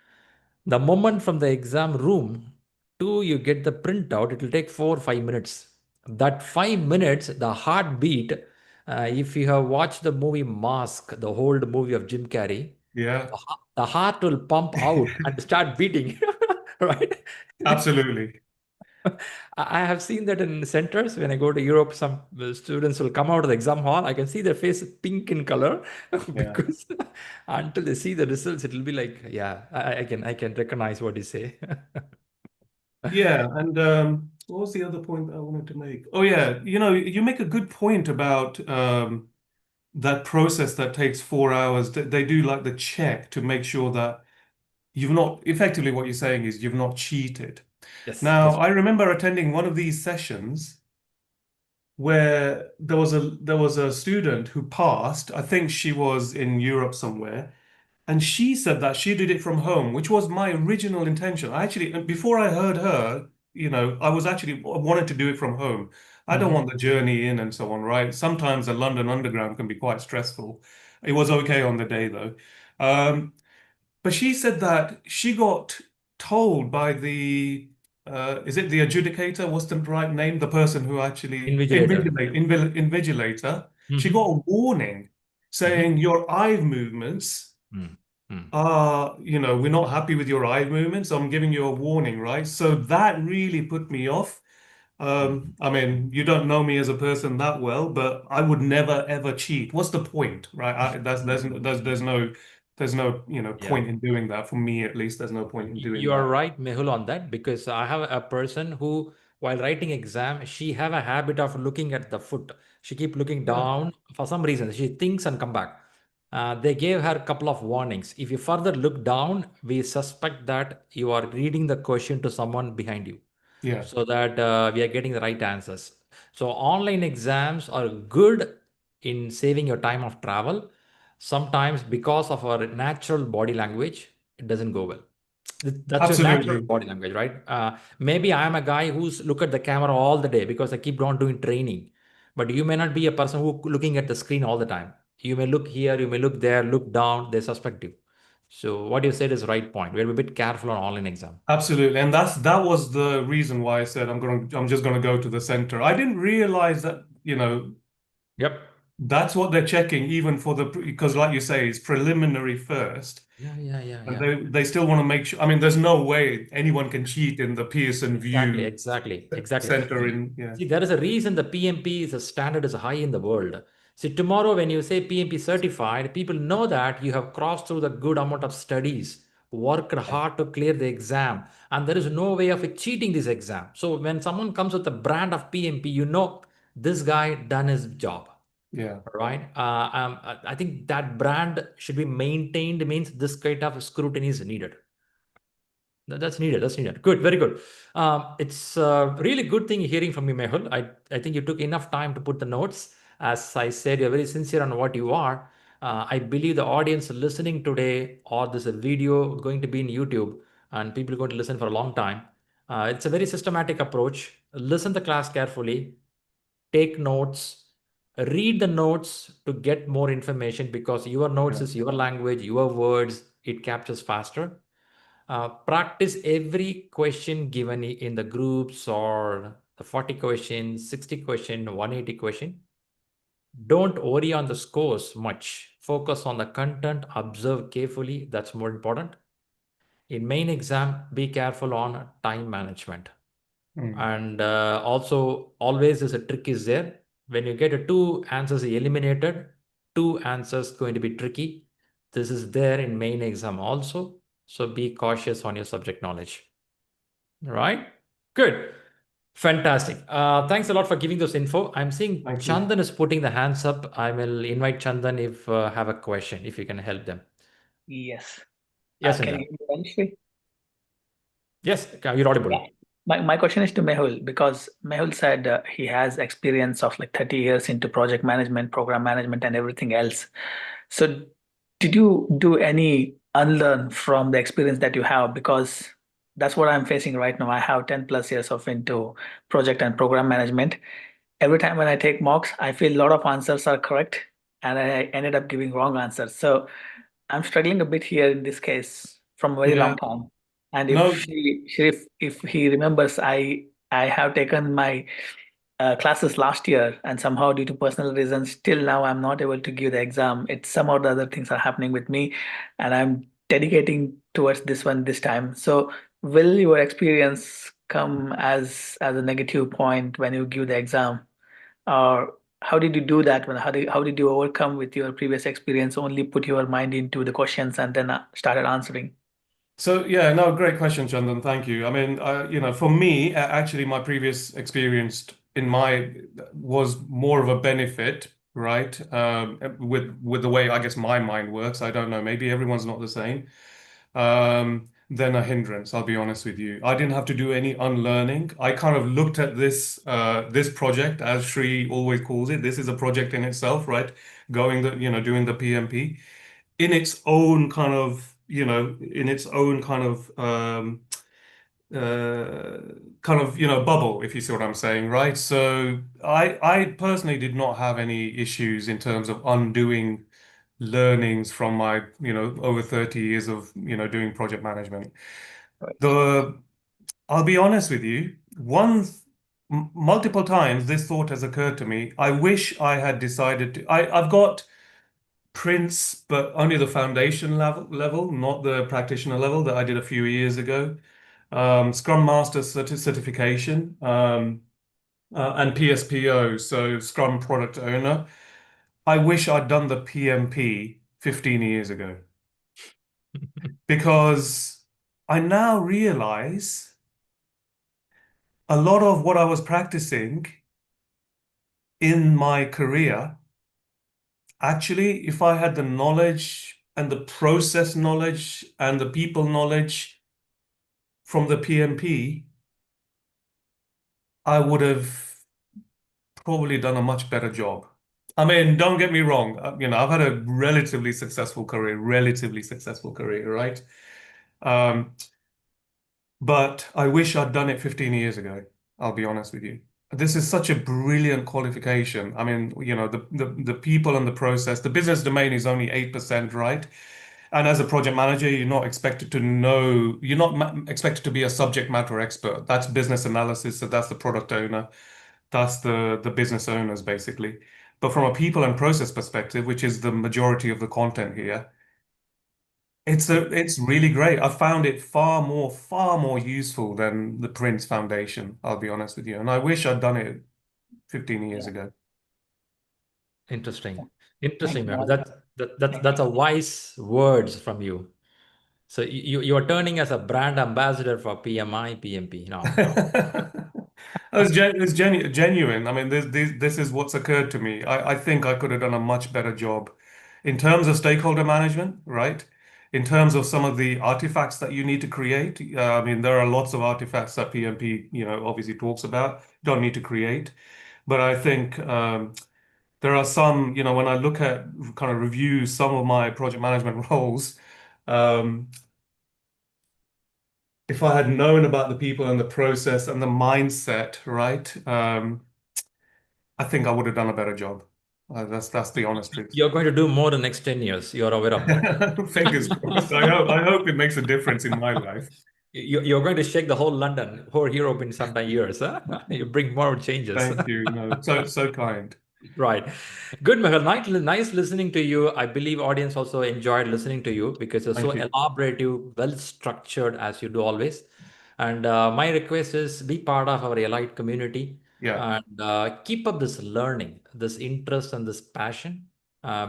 A: the moment from the exam room to you get the printout, it will take 4 5 minutes. That 5 minutes, the heartbeat, if you have watched the movie Mask, the old movie of Jim Carrey,
B: Yeah,
A: the heart will pump out and start beating, right?
B: absolutely.
A: I have seen that in centers when I go to Europe. Some students will come out of the exam hall. I can see their face pink in color
B: Yeah.
A: because until they see the results, it will be like, yeah, I can recognize what you say.
B: Yeah, and what was the other point that I wanted to make? Oh yeah, you make a good point about that process that takes 4 hours. They do like the check to make sure that you've not, effectively what you're saying is you've not cheated.
A: Yes,
B: Now,
A: that's
B: I remember attending one of these sessions where there was a student who passed. I think she was in Europe somewhere. And she said that she did it from home, which was my original intention. I actually, before I heard her, I was actually I wanted to do it from home. I don't
A: Mhm.
B: want the journey in and so on, right? Sometimes the London Underground can be quite stressful. It was okay on the day though. Um, but she said that she got told by is it the adjudicator? What's the right name? The person who actually
A: Invigilator.
B: invigilator. She got
A: Mm-hmm.
B: a warning
A: Mm-hmm.
B: saying your eye movements
A: Mm-hmm.
B: we're not happy with your eye movements. So I'm giving you a warning, right? So that really put me off. I mean, you don't know me as a person that well, but I would never ever cheat. What's the point, right? There's no
A: Yeah.
B: point in doing that for me at least. There's no point in doing
A: You are
B: that.
A: right, Mehul, on that because I have a person who, while writing exam, she have a habit of looking at the foot. She keep looking
B: Yeah,
A: down for some reason. She thinks and come back. They gave her a couple of warnings. If you further look down, we suspect that you are reading the question to someone behind you,
B: Yeah,
A: so that we are getting the right answers. So online exams are good in saving your time of travel. Sometimes because of our natural body language, it doesn't go well. That's your natural
B: absolutely.
A: body language, right? Maybe I am a guy who's look at the camera all the day because I keep on doing training. But you may not be a person who looking at the screen all the time. You may look here, you may look there, look down, they suspect you. So what you said is right point. We're a bit careful on online exam.
B: Absolutely. And that was the reason why I said I'm just gonna go to the center. I didn't realize that,
A: Yep.
B: that's what they're checking even for because like you say, it's preliminary first.
A: Yeah, yeah, yeah,
B: And
A: yeah.
B: they still want to make sure. I mean, there's no way anyone can cheat in the Pearson
A: Exactly,
B: VUE
A: exactly, exactly.
B: center in, yeah.
A: See, there is a reason the PMP is a standard is high in the world. See, tomorrow when you say PMP certified, people know that you have crossed through the good amount of studies, worked hard to clear the exam, and there is no way of cheating this exam. So when someone comes with the brand of PMP, you know this guy done his job,
B: Yeah.
A: right? I think that brand should be maintained. Means this kind of scrutiny is needed. That's needed. That's needed. Good, very good. It's a really good thing hearing from you, Mehul. I think you took enough time to put the notes. As I said, you're very sincere on what you are. I believe the audience listening today, or this video going to be in YouTube, and people are going to listen for a long time. It's a very systematic approach. Listen the class carefully, take notes, read the notes to get more information because your notes
B: Yeah.
A: is your language, your words, it captures faster. Practice every question given in the groups or the 40 questions, 60 question, 180 question. Don't worry on the scores much. Focus on the content, observe carefully. That's more important. In main exam, be careful on time management.
B: Mm.
A: And also, always there's a trick is there. When you get a two answers eliminated, two answers going to be tricky. This is there in main exam also. So be cautious on your subject knowledge. All right? Good. Fantastic. Thanks a lot for giving those info. I'm seeing
B: Thank you.
A: Chandan is putting the hands up. I will invite Chandan if have a question, if you can help them.
D: Yes.
A: Yes,
D: Can
A: Chandan.
D: you hear me, Vanshri?
A: Yes, you're audible.
D: Yeah. My question is to Mehul because Mehul said he has experience of like 30 years into project management, program management, and everything else. So, did you do any unlearn from the experience that you have? Because that's what I'm facing right now. I have 10 plus years of into project and program management. Every time when I take mocks, I feel a lot of answers are correct, and I ended up giving wrong answers. So I'm struggling a bit here in this case from a very
B: Yeah.
D: long time. And if
B: No,
D: Sharif, if he remembers, I have taken my classes last year, and somehow due to personal reasons, till now I'm not able to give the exam. It's some or the other things are happening with me, and I'm dedicating towards this one this time. So, will your experience come as a negative point when you give the exam? Or how did you do that one? How did you overcome with your previous experience? Only put your mind into the questions and then started answering.
B: so yeah, no, great question, Chandan. Thank you. I mean, for me, actually, my previous experience in my was more of a benefit, right? With the way I guess my mind works. I don't know. Maybe everyone's not the same. Than a hindrance, I'll be honest with you. I didn't have to do any unlearning. I kind of looked at this project, as Shri always calls it. This is a project in itself, right? Doing the PMP in its own kind of, in its own bubble, if you see what I'm saying, right? So I personally did not have any issues in terms of undoing learnings from my, over 30 years of, doing project management.
D: Right.
B: The I'll be honest with you, multiple times this thought has occurred to me. I wish I had decided to. I've got Prince, but only the foundation level, not the practitioner level that I did a few years ago. Scrum Master certification, and PSPO, so Scrum Product Owner. I wish I'd done the PMP 15 years ago because I now realize a lot of what I was practicing in my career Actually, if I had the knowledge and the process knowledge and the people knowledge from the PMP, I would have probably done a much better job. I mean, don't get me wrong. I've had a relatively successful career, right? Um, but I wish I'd done it 15 years ago. I'll be honest with you. This is such a brilliant qualification. I mean, the people and the process, the business domain is only 8%, right? And as a project manager, you're not expected to know, you're not expected to be a subject matter expert. That's business analysis, so that's the product owner. That's the business owners basically. But from a people and process perspective, which is the majority of the content here, it's really great. I found it far more useful than the Prince Foundation, I'll be honest with you. And I wish I'd done it 15 years
D: Yeah.
B: ago.
A: Interesting.
D: Thank
A: Interesting,
D: you,
A: Mehul.
D: Mohit. Thank
A: That's a wise words from you. So you are turning as a brand ambassador for PMI, PMP. No, no.
B: Genuine. I mean, this is what's occurred to me. I think I could have done a much better job in terms of stakeholder management, right? In terms of some of the artifacts that you need to create. I mean, there are lots of artifacts that PMP, obviously talks about. Don't need to create. But I think there are some, when I look at kind of review some of my project management roles, um, if I had known about the people and the process and the mindset, right, I think I would have done a better job. That's the honest truth.
A: You're going to do more the next 10 years. You're aware of that.
B: Fingers crossed. I hope it makes a difference in my life.
A: You're going to shake the whole London, whole Europe in some time years. Huh? You bring more changes.
B: Thank you. No, so kind.
A: Right. Good, Mehul. Nice listening to you. I believe audience also enjoyed listening to you because you're so
B: Thank you.
A: elaborative, well structured as you do always. And my request is be part of our Elite community
B: Yeah.
A: and keep up this learning, this interest and this passion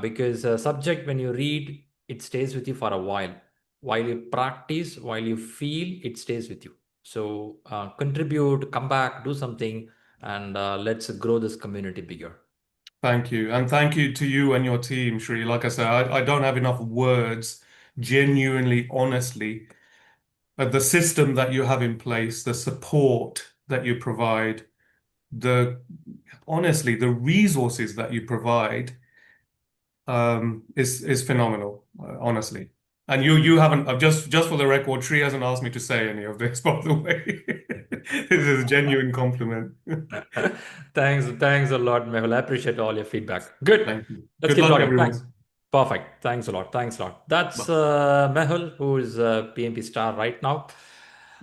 A: because subject when you read, it stays with you for a while. While you practice, while you feel, it stays with you. So contribute, come back, do something, and let's grow this community bigger.
B: Thank you. And thank you to you and your team, Shri. Like I said, I don't have enough words, genuinely, honestly. The system that you have in place, the support that you provide, the honestly, the resources that you provide is phenomenal, honestly. And you haven't just for the record, Tree hasn't asked me to say any of this, by the way. This is a genuine compliment.
A: Thanks a lot, Mehul. I appreciate all your feedback. Good.
B: Thank you.
A: Let's
B: Good
A: keep
B: luck,
A: talking. Thanks.
B: everyone.
A: Perfect. Thanks a lot. Thanks a lot. That's
B: Bye.
A: Mehul, who is a PMP star right now.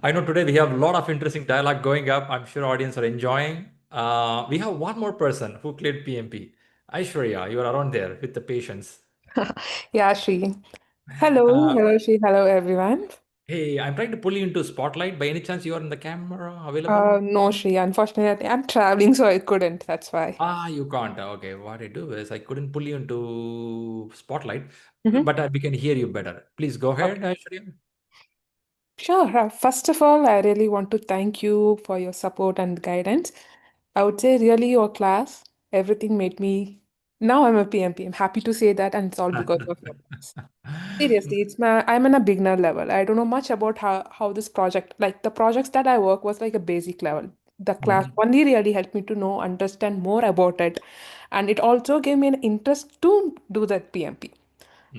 A: I know today we have a lot of interesting dialogue going up. I'm sure audience are enjoying. We have one more person who cleared PMP. Aishwarya, you are around there with the patients.
E: Yeah, Shri. Hello,
A: Uh,
E: hello, Shri. Hello, everyone.
A: hey, I'm trying to pull you into spotlight. By any chance, you are in the camera available?
E: No, Shri. Unfortunately, I'm traveling, so I couldn't. That's why.
A: You can't. Okay, what I do is I couldn't pull you into spotlight,
E: Hmm.
A: but we can hear you better. Please go ahead,
E: Okay.
A: Aishwarya.
E: Sure. First of all, I really want to thank you for your support and guidance. I would say, really, your class, everything made me. Now I'm a PMP. I'm happy to say that, and it's all because of your class. Seriously, I'm in a beginner level. I don't know much about how this project, like the projects that I work was like a basic level. The class
A: Mm,
E: only really helped me to know, understand more about it. And it also gave me an interest to do that PMP.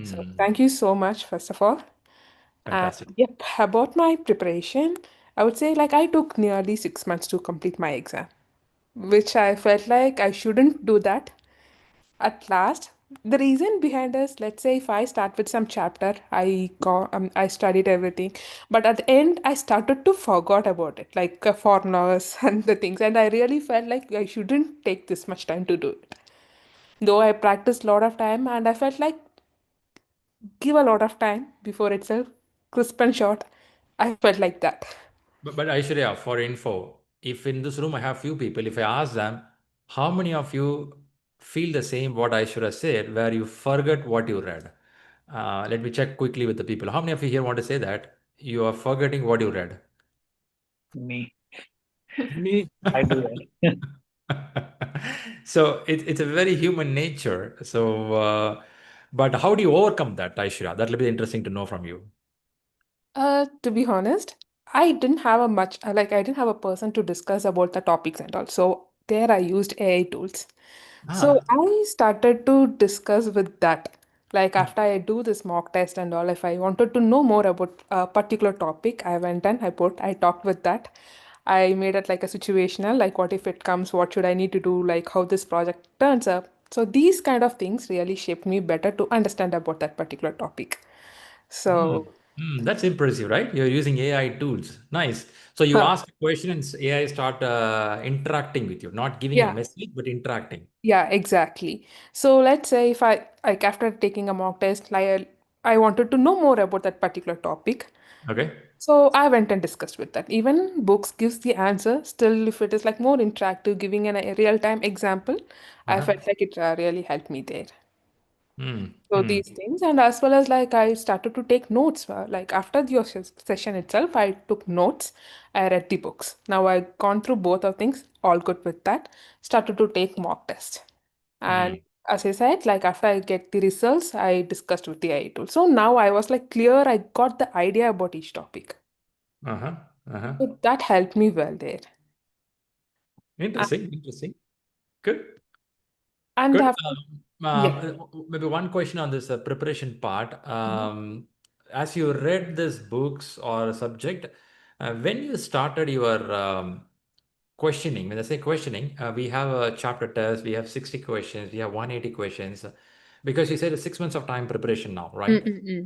E: So
A: mm,
E: thank you so much, first of all. And
A: fantastic.
E: yep, about my preparation, I would say like I took nearly 6 months to complete my exam, which I felt like I shouldn't do that at last. The reason behind is, let's say if I start with some chapter, I studied everything, but at the end I started to forgot about it, like formulas and the things, and I really felt like I shouldn't take this much time to do it. Though I practiced a lot of time, and I felt like give a lot of time before itself, crisp and short. I felt like that.
A: But Aishwarya, for info, if in this room I have few people, if I ask them, how many of you feel the same what Aishwarya said, where you forget what you read? Let me check quickly with the people. How many of you here want to say that you are forgetting what you read?
D: Me.
A: Me.
D: I do that.
A: So it's a very human nature. So, but how do you overcome that, Aishwarya? That will be interesting to know from you.
E: To be honest, I didn't have a much like I didn't have a person to discuss about the topics and all. So there I used AI tools. So
A: Ah,
E: I started to discuss with that. Like after I do this mock test and all, if I wanted to know more about a particular topic, I went and I talked with that. I made it like a situational, like what if it comes, what should I need to do, like how this project turns up. So these kind of things really shaped me better to understand about that particular topic.
A: hmm.
E: So
A: That's impressive, right? You're using AI tools. Nice. So you ask a question and AI start interacting with you, not giving a
E: yeah.
A: message, but interacting.
E: Yeah, exactly. So let's say if I like after taking a mock test, like I wanted to know more about that particular topic.
A: Okay.
E: So I went and discussed with that. Even books gives the answer. Still, if it is like more interactive, giving a real-time example, I
A: Uh-huh.
E: felt like it really helped me there.
A: Hmm.
E: So
A: Hmm.
E: these things, and as well as like I started to take notes. Like after the session itself, I took notes. I read the books. Now I've gone through both of things, all good with that. Started to take mock tests. And
A: Hmm.
E: as I said, like after I get the results, I discussed with the AI tool. So now I was like clear, I got the idea about each topic.
A: Uh-huh. Uh-huh.
E: So that helped me well there. And,
A: Interesting. Interesting. Good.
E: and
A: Good.
E: after, yeah.
A: Maybe one question on this preparation part.
E: Mhm.
A: As you read these books or a subject, when you started your questioning, when I say questioning, we have a chapter test, we have 60 questions, we have 180 questions, because you said it's 6 months of time preparation now, right?
E: Mm-mm-mm.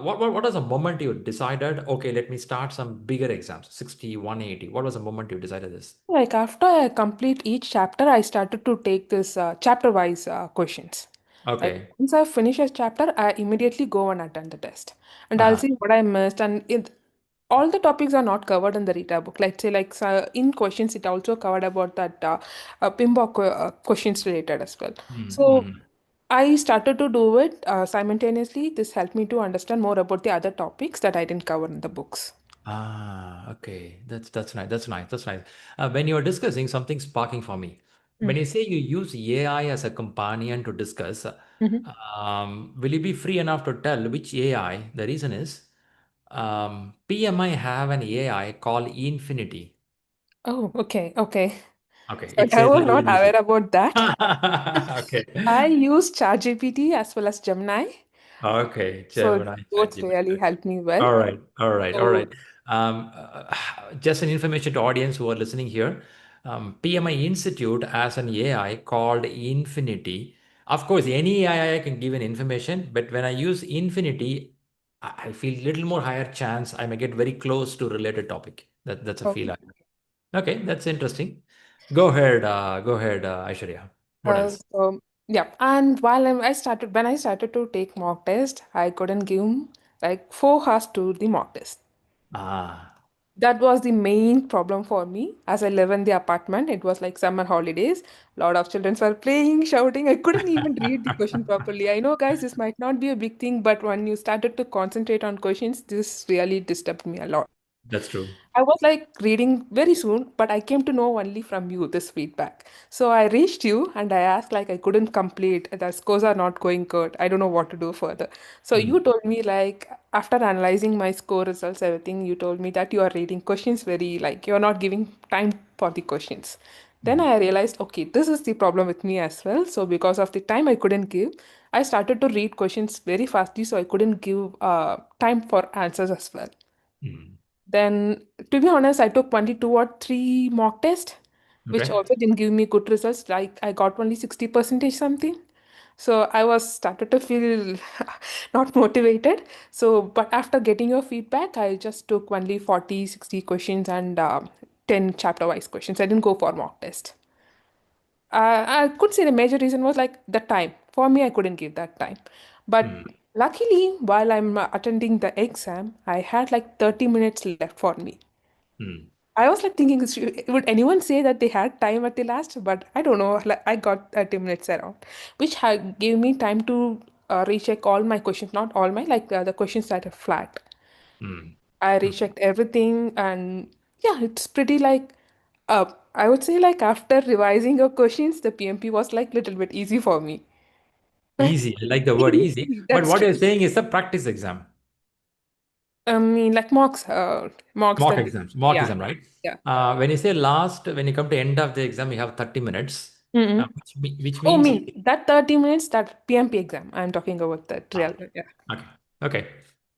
A: What was the moment you decided, okay, let me start some bigger exams, 60, 180? What was the moment you decided this?
E: Like after I complete each chapter, I started to take this chapter-wise questions. Like
A: Okay.
E: once I finish a chapter, I immediately go and attend the test, and I'll
A: Uh-huh.
E: see what I missed. And all the topics are not covered in the Rita book. Let's say like in questions, it also covered about that PMBOK questions related as well. So
A: Mm-hmm.
E: I started to do it simultaneously. This helped me to understand more about the other topics that I didn't cover in the books.
A: Ah, okay. That's nice. That's nice. That's nice. When you're discussing, something sparking for me. When
E: Mm.
A: you say you use AI as a companion to discuss,
E: Mhm.
A: will you be free enough to tell which AI? The reason is, PMI have an AI called Infinity.
E: Oh, okay, okay.
A: Okay,
E: But
A: it
E: I
A: says
E: was
A: like
E: not aware
A: ABC.
E: about that.
A: Okay.
E: I use ChatGPT as well as Gemini,
A: Okay,
E: so
A: Gemini,
E: both
A: ChatGPT.
E: really helped me well.
A: All right, all right, all right.
E: So,
A: Just an information to audience who are listening here. PMI Institute has an AI called Infinity. Of course, any AI can give an information, but when I use Infinity, I feel little more higher chance I may get very close to related topic. That's a feel
E: okay.
A: I have. Okay, that's interesting. Go ahead, Aishwarya. What else?
E: Yeah, and I started when I started to take mock test, I couldn't give like 4 hours to the mock test.
A: Ah,
E: That was the main problem for me. As I live in the apartment, it was like summer holidays. A lot of children were playing, shouting. I couldn't even read the question properly. I know, guys, this might not be a big thing, but when you started to concentrate on questions, this really disturbed me a lot.
A: that's true.
E: I was like reading very soon, but I came to know only from you this feedback. So I reached you and I asked like I couldn't complete. The scores are not going good. I don't know what to do further. So you
A: Hmm.
E: told me like after analyzing my score results, everything, you told me that you are reading questions very like you're not giving time for the questions. Then
A: Hmm.
E: I realized, okay, this is the problem with me as well. So because of the time I couldn't give, I started to read questions very fastly, so I couldn't give time for answers as well.
A: Hmm.
E: Then, to be honest, I took only 2 or 3 mock tests, which
A: Okay.
E: also didn't give me good results. Like I got only 60% something. So I was started to feel not motivated. So, but after getting your feedback, I just took only 40, 60 questions and 10 chapter-wise questions. I didn't go for mock test. I could say the major reason was like the time. For me, I couldn't give that time.
A: Hmm.
E: But luckily, while I'm attending the exam, I had like 30 minutes left for me.
A: Hmm.
E: I was like thinking, would anyone say that they had time at the last? But I don't know. Like I got 30 minutes around, which gave me time to recheck all my questions, not all my, like the questions that are flat.
A: Hmm.
E: I
A: Hmm.
E: rechecked everything, and yeah, it's pretty like, uh, I would say like after revising your questions, the PMP was like little bit easy for me. But
A: Easy. I like the word easy. But
E: that's
A: what
E: true.
A: you're saying is a practice exam.
E: I mean, like mocks
A: Mock
E: that,
A: exams. Mock
E: yeah,
A: exam, right?
E: yeah.
A: When you say last, when you come to end of the exam, you have 30 minutes,
E: Mm-mm.
A: which
E: Oh,
A: means
E: me, that 30 minutes, that PMP exam. I'm talking about that
A: ah,
E: real, yeah.
A: okay. Okay.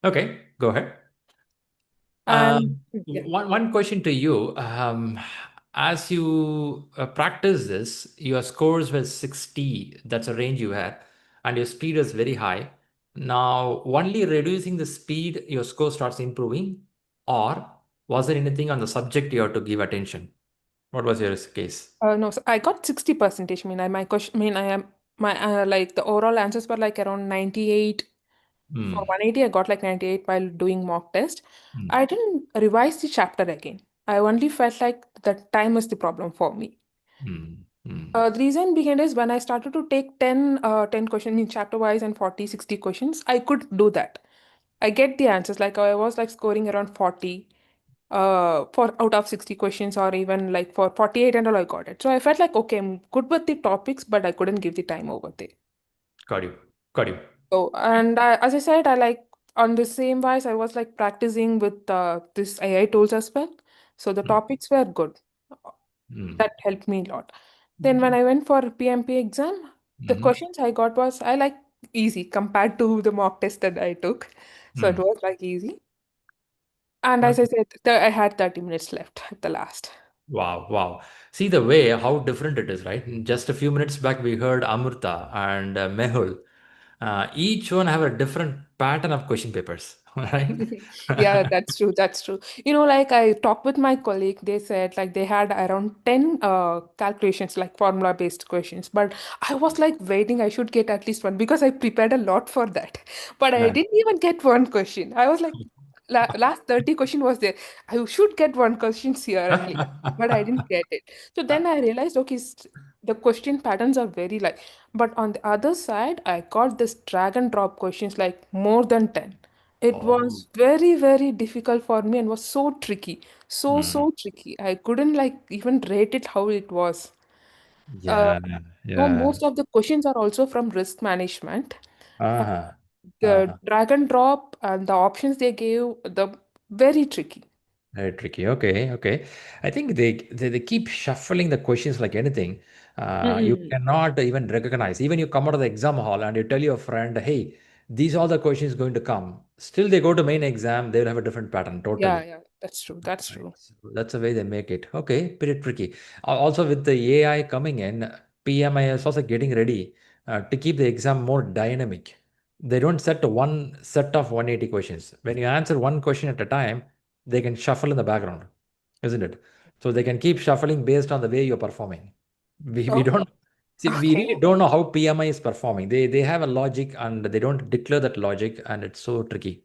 A: Okay. Go ahead.
E: And yeah.
A: One question to you. As you practice this, your scores were 60. That's a range you had, and your speed is very high. Now, only reducing the speed, your score starts improving, or was there anything on the subject you have to give attention? What was your case?
E: No, so I got 60 percentage. I mean, my question, I mean, I am my like the overall answers were like around 98. For
A: Hmm.
E: 180, I got like 98 while doing mock test.
A: Hmm.
E: I didn't revise the chapter again. I only felt like the time is the problem for me.
A: Hmm. Hmm.
E: The reason behind is when I started to take 10 questions in chapter wise and 40, 60 questions, I could do that. I get the answers. Like I was like scoring around 40 for out of 60 questions, or even like for 48 and all I got it. So I felt like, okay, I'm good with the topics, but I couldn't give the time over there.
A: Got you. Got you.
E: So, and as I said, I like on the same wise, I was like practicing with this AI tools as well. So the
A: Hmm.
E: topics were good.
A: Hmm.
E: That helped me a lot. Then when I went for PMP exam, the
A: Hmm.
E: questions I got was I like easy compared to the mock test that I took. So it
A: Hmm.
E: was like easy. And as I
A: Okay.
E: said, I had 30 minutes left at the last.
A: Wow, wow. See the way how different it is, right? Just a few minutes back, we heard Amrita and Mehul. Each one have a different pattern of question papers, right?
E: Yeah, that's true. That's true. You know, like I talked with my colleague, they said like they had around 10 calculations, like formula based questions. But I was like waiting, I should get at least one because I prepared a lot for that. But I
A: Yeah.
E: didn't even get one question. I was like, last 30 question was there. I should get one questions here at least, but I didn't get it. So then I realized, okay, the question patterns are very like, but on the other side, I got this drag and drop questions like more than 10. It
A: Oh.
E: was very, very difficult for me and was so tricky. So,
A: Hmm.
E: so tricky. I couldn't like even rate it how it was. Uh,
A: Yeah,
E: no,
A: yeah.
E: most of the questions are also from risk management. Uh,
A: Uh-huh.
E: the
A: Uh-huh.
E: drag and drop and the options they gave, the very tricky.
A: Very tricky. Okay, okay. I think they keep shuffling the questions like anything. You
E: Mm-mm.
A: cannot even recognize. Even you come out of the exam hall and you tell your friend, "Hey, these are the questions going to come." Still, they go to main exam. They will have a different pattern
E: Yeah,
A: totally.
E: yeah, that's true. That's
A: Right.
E: true.
A: So that's the way they make it. Okay, pretty tricky. Also, with the AI coming in, PMI is also getting ready to keep the exam more dynamic. They don't set one set of 180 questions. When you answer one question at a time, they can shuffle in the background, isn't it? So they can keep shuffling based on the way you're performing. We
E: Oh,
A: don't see, we
E: okay.
A: really don't know how PMI is performing. They have a logic and they don't declare that logic, and it's so tricky.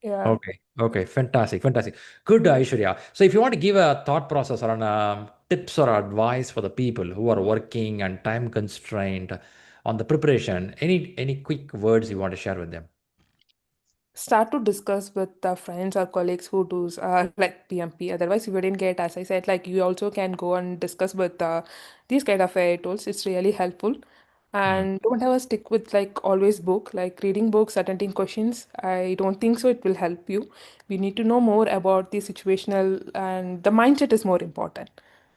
E: Yeah.
A: Okay. Okay. Fantastic. Fantastic. Good, Aishwarya. So, if you want to give a thought process or an, tips or advice for the people who are working and time constrained on the preparation, any quick words you want to share with them?
E: Start to discuss with the friends or colleagues who do like PMP. Otherwise, if you didn't get, as I said, like you also can go and discuss with these kind of AI tools. It's really helpful.
A: Mm,
E: And don't ever stick with like always book, like reading books, attending questions. I don't think so. It will help you. We need to know more about the situational and the mindset is more important.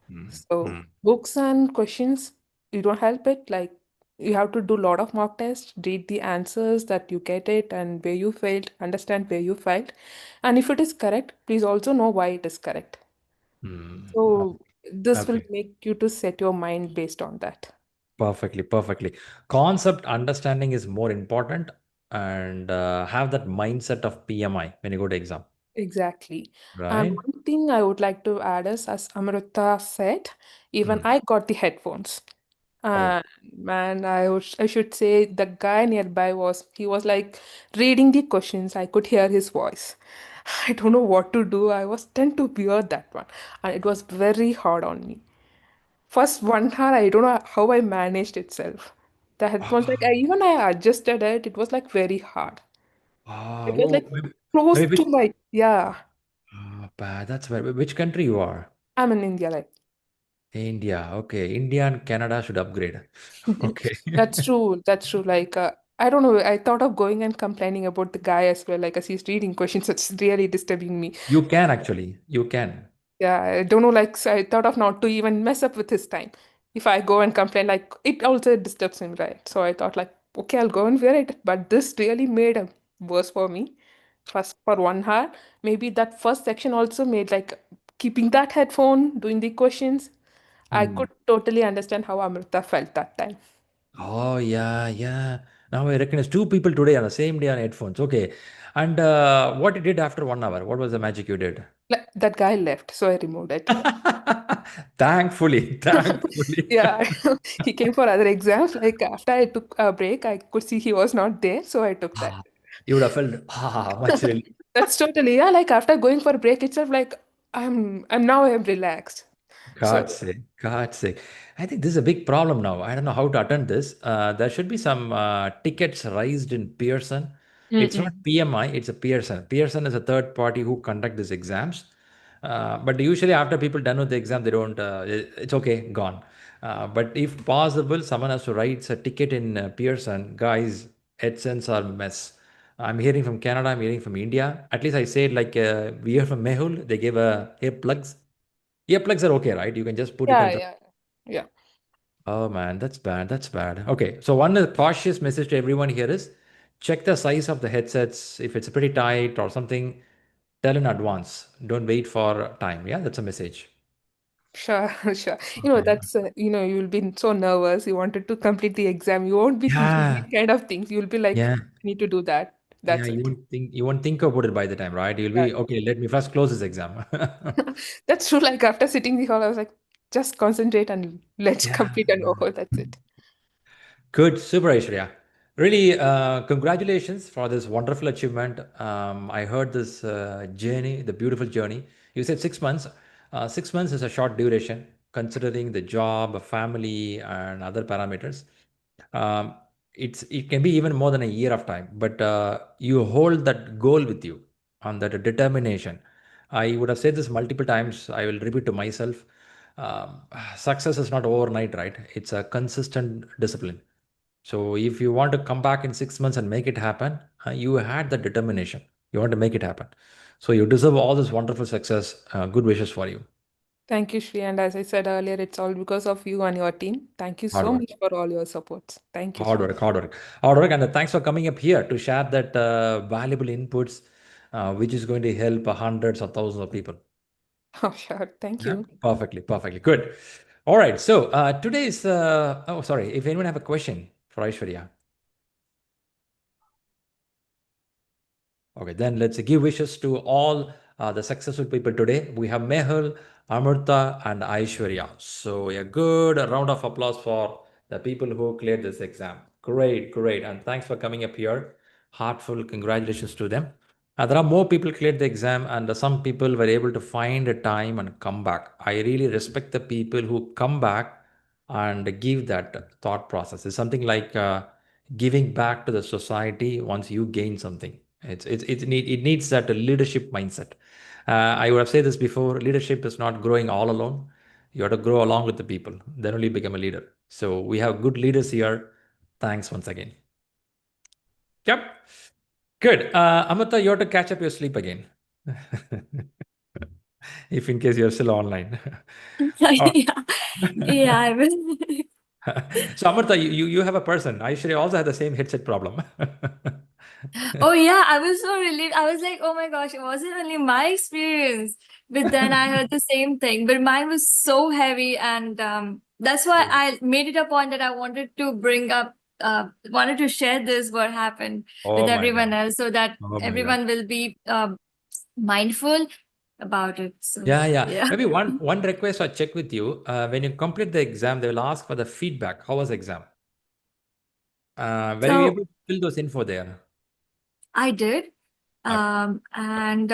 A: mm,
E: So
A: mm,
E: books and questions, you don't help it. Like you have to do a lot of mock tests, read the answers that you get it and where you failed, understand where you failed. And if it is correct, please also know why it is correct.
A: mm.
E: So this will
A: Okay.
E: make you to set your mind based on that.
A: Perfectly. Perfectly. Concept understanding is more important and have that mindset of PMI when you go to exam,
E: Exactly. And
A: right?
E: one thing I would like to add is, as Amrita said, even
A: Mm.
E: I got the headphones.
A: Oh.
E: Man, I should say the guy nearby he was like reading the questions. I could hear his voice. I don't know what to do. I was tend to bear that one, and it was very hard on me. First 1 hour, I don't know how I managed itself. The headphones, like I adjusted it. It was like very hard. It was like
A: Maybe,
E: close
A: maybe
E: to
A: which,
E: my, yeah.
A: bad. That's where, which country you are?
E: I'm in India, like.
A: India. Okay. India and Canada should upgrade. Okay.
E: That's true. That's true. Like, I don't know. I thought of going and complaining about the guy as well. Like, as he's reading questions, it's really disturbing me.
A: You can actually. You can.
E: Yeah, I don't know. Like, so I thought of not to even mess up with his time. If I go and complain, like, it also disturbs him, right? So I thought, like, okay, I'll go and wear it. But this really made it worse for me. First, for 1 hour, maybe that first section also made like keeping that headphone, doing the questions. I
A: Hmm.
E: could totally understand how Amrita felt that time.
A: Oh, yeah, yeah. Now I recognize two people today on the same day on headphones. Okay. And what you did after 1 hour? What was the magic you did?
E: Like, that guy left, so I removed it.
A: Thankfully, thankfully.
E: Yeah, he came for other exams. Like after I took a break, I could see he was not there, so I took that.
A: Ah, you would have felt much relief.
E: That's totally, yeah. Like after going for a break itself, like I'm relaxed. So
A: God's sake, God's sake. I think this is a big problem now. I don't know how to attend this. There should be some tickets raised in Pearson. It's not
E: mm-mm.
A: PMI, it's a Pearson. Pearson is a third party who conduct these exams. But usually after people done with the exam, they don't, it's okay, gone. But if possible, someone has to write a ticket in Pearson. Guys, AdSense are mess. I'm hearing from Canada, I'm hearing from India. At least I said like we hear from Mehul, they gave a earplugs. Earplugs are okay, right? You can just put it
E: Yeah,
A: on the.
E: yeah, yeah.
A: Oh man, that's bad. That's bad. Okay, so one cautious message to everyone here is check the size of the headsets. If it's pretty tight or something, tell in advance. Don't wait for time. Yeah, that's a message.
E: Sure, sure.
A: Okay.
E: That's you'll be so nervous. You wanted to complete the exam. You won't be thinking
A: Yeah,
E: these kind of things. You'll be like,
A: yeah,
E: I need to do that.
A: yeah.
E: That's
A: You
E: it.
A: won't think about it by the time, right? You'll
E: Yeah,
A: be okay. Let me first close this exam.
E: that's true. Like after sitting the hall, I was like, just concentrate and let's
A: Yeah.
E: complete and over. That's it.
A: Good, super Aishwarya. Really, congratulations for this wonderful achievement. I heard this journey, the beautiful journey. You said 6 months. 6 months is a short duration, considering the job, family, and other parameters. Um, it can be even more than a year of time, but you hold that goal with you and that determination. I would have said this multiple times. I will repeat to myself. Um, Success is not overnight, right? It's a consistent discipline. So if you want to come back in 6 months and make it happen, you had the determination. You want to make it happen. So you deserve all this wonderful success. Good wishes for you.
E: Thank you, Shri. And as I said earlier, it's all because of you and your team. Thank you
A: Hard
E: so
A: work,
E: much for all your supports. Thank you so
A: hard
E: much.
A: work, hard work, hard work. And thanks for coming up here to share that valuable inputs, which is going to help hundreds of thousands of people.
E: Oh, sure. Thank
A: Yeah,
E: you.
A: perfectly, perfectly. Good. All right. So today's, oh, sorry. If anyone have a question for Aishwarya. Okay, then let's give wishes to all the successful people today. We have Mehul, Amrita, and Aishwarya. So a good round of applause for the people who cleared this exam. Great, great. And thanks for coming up here. Heartful congratulations to them. There are more people cleared the exam, and some people were able to find a time and come back. I really respect the people who come back and give that thought process. It's something like giving back to the society once you gain something. It needs that leadership mindset. I would have said this before. Leadership is not growing all alone. You have to grow along with the people. Then only become a leader. So we have good leaders here. Thanks once again. Yep. Good. Amrita, you have to catch up your sleep again. If in case you're still online. Oh.
C: Yeah, yeah, I will.
A: So Amrita, you have a person. I should also have the same headset problem.
C: Oh yeah, I was so relieved. I was like, oh my gosh, it wasn't only my experience. But then I heard the same thing. But mine was so heavy, and that's why I made it a point that I wanted to bring up, wanted to share this what happened with
A: Oh my
C: everyone
A: God.
C: else, so that
A: Oh my God.
C: everyone will be mindful about it. So
A: Yeah, yeah.
C: yeah.
A: Maybe one request I check with you. When you complete the exam, they will ask for the feedback. How was the exam? Were you
C: So
A: able to fill those info there?
C: I did.
A: Okay.
C: And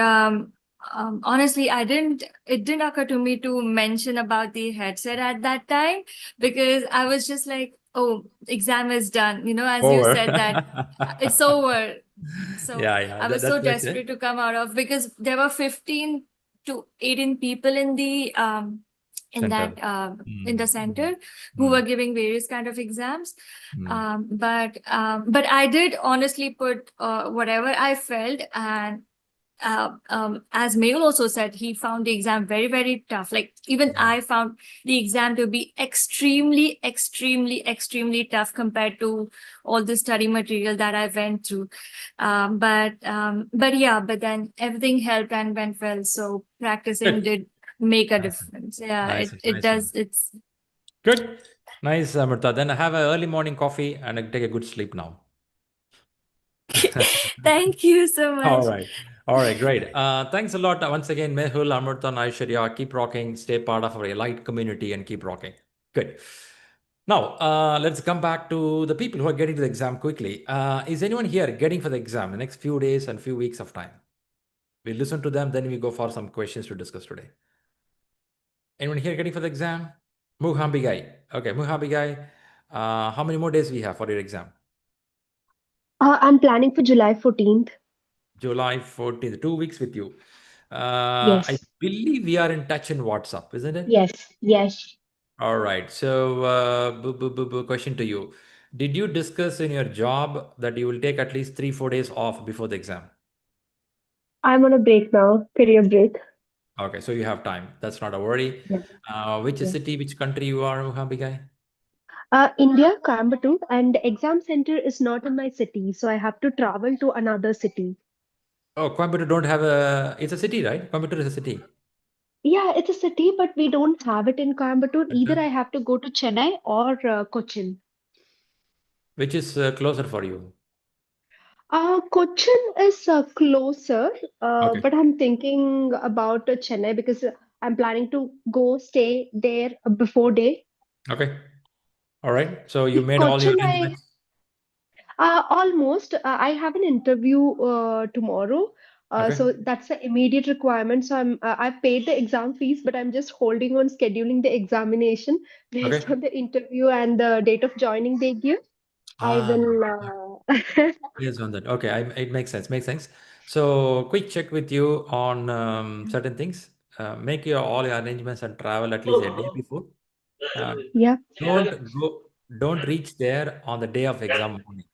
C: honestly, it didn't occur to me to mention about the headset at that time, because I was just like, oh, exam is done. As you
A: Over.
C: said that it's over. So
A: Yeah, yeah.
C: I was so
A: That's it.
C: desperate to come out of, because there were 15 to 18 people in
A: Center.
C: that in the center who
A: Mm.
C: were giving various kind of exams.
A: Mm.
C: But I did honestly put whatever I felt, and as Mehul also said, he found the exam very, very tough. Like even
A: Yeah.
C: I found the exam to be extremely, extremely, extremely tough compared to all the study material that I went through. But then everything helped and went well. So practicing
A: Good.
C: did make a
A: Nice.
C: difference. Yeah,
A: Nice.
C: it
A: Nice one.
C: does. It's
A: Good. Nice, Amrita. Then have an early morning coffee and take a good sleep now.
C: thank you so much.
A: All right. All right. Great. Thanks a lot once again, Mehul, Amrita, and Aishwarya. Keep rocking. Stay part of our elite community and keep rocking. Good. Now, let's come back to the people who are getting to the exam quickly. Is anyone here getting for the exam the next few days and few weeks of time? We listen to them, then we go for some questions to discuss today. Anyone here getting for the exam? Muhambigai. Okay, Muhambigai. How many more days we have for your exam?
F: I'm planning for July 14th.
A: July 14th, 2 weeks with you. I
F: Yes,
A: believe we are in touch in WhatsApp, isn't it?
F: yes, yes.
A: All right. So, question to you. Did you discuss in your job that you will take at least 3, 4 days off before the exam?
F: I'm on a break now, career break.
A: Okay, so you have time. That's not a worry.
F: Yeah,
A: Which
F: yeah.
A: city, which country you are, Muhambigai?
F: India, Coimbatore, and the exam center is not in my city, so I have to travel to another city.
A: Oh, Coimbatore don't have a, it's a city, right? Coimbatore is a city.
F: Yeah, it's a city, but we don't have it in Coimbatore. Either
A: Okay.
F: I have to go to Chennai or Cochin.
A: Which is closer for you?
F: Cochin is closer,
A: Okay.
F: but I'm thinking about Chennai because I'm planning to go stay there before day.
A: Okay. All right. So you made all your
F: Cochin,
A: arrangements?
F: almost. I have an interview tomorrow,
A: Okay.
F: so that's the immediate requirement. So I've paid the exam fees, but I'm just holding on scheduling the examination based
A: Okay.
F: on the interview and the date of joining they give. I
A: Ah,
F: will.
A: Yes, on that. Okay, it makes sense. Makes sense. So, quick check with you on certain things. Make your all your arrangements and travel at least a day before. Uh,
F: Yeah.
A: don't go. Don't reach there on the day of exam morning,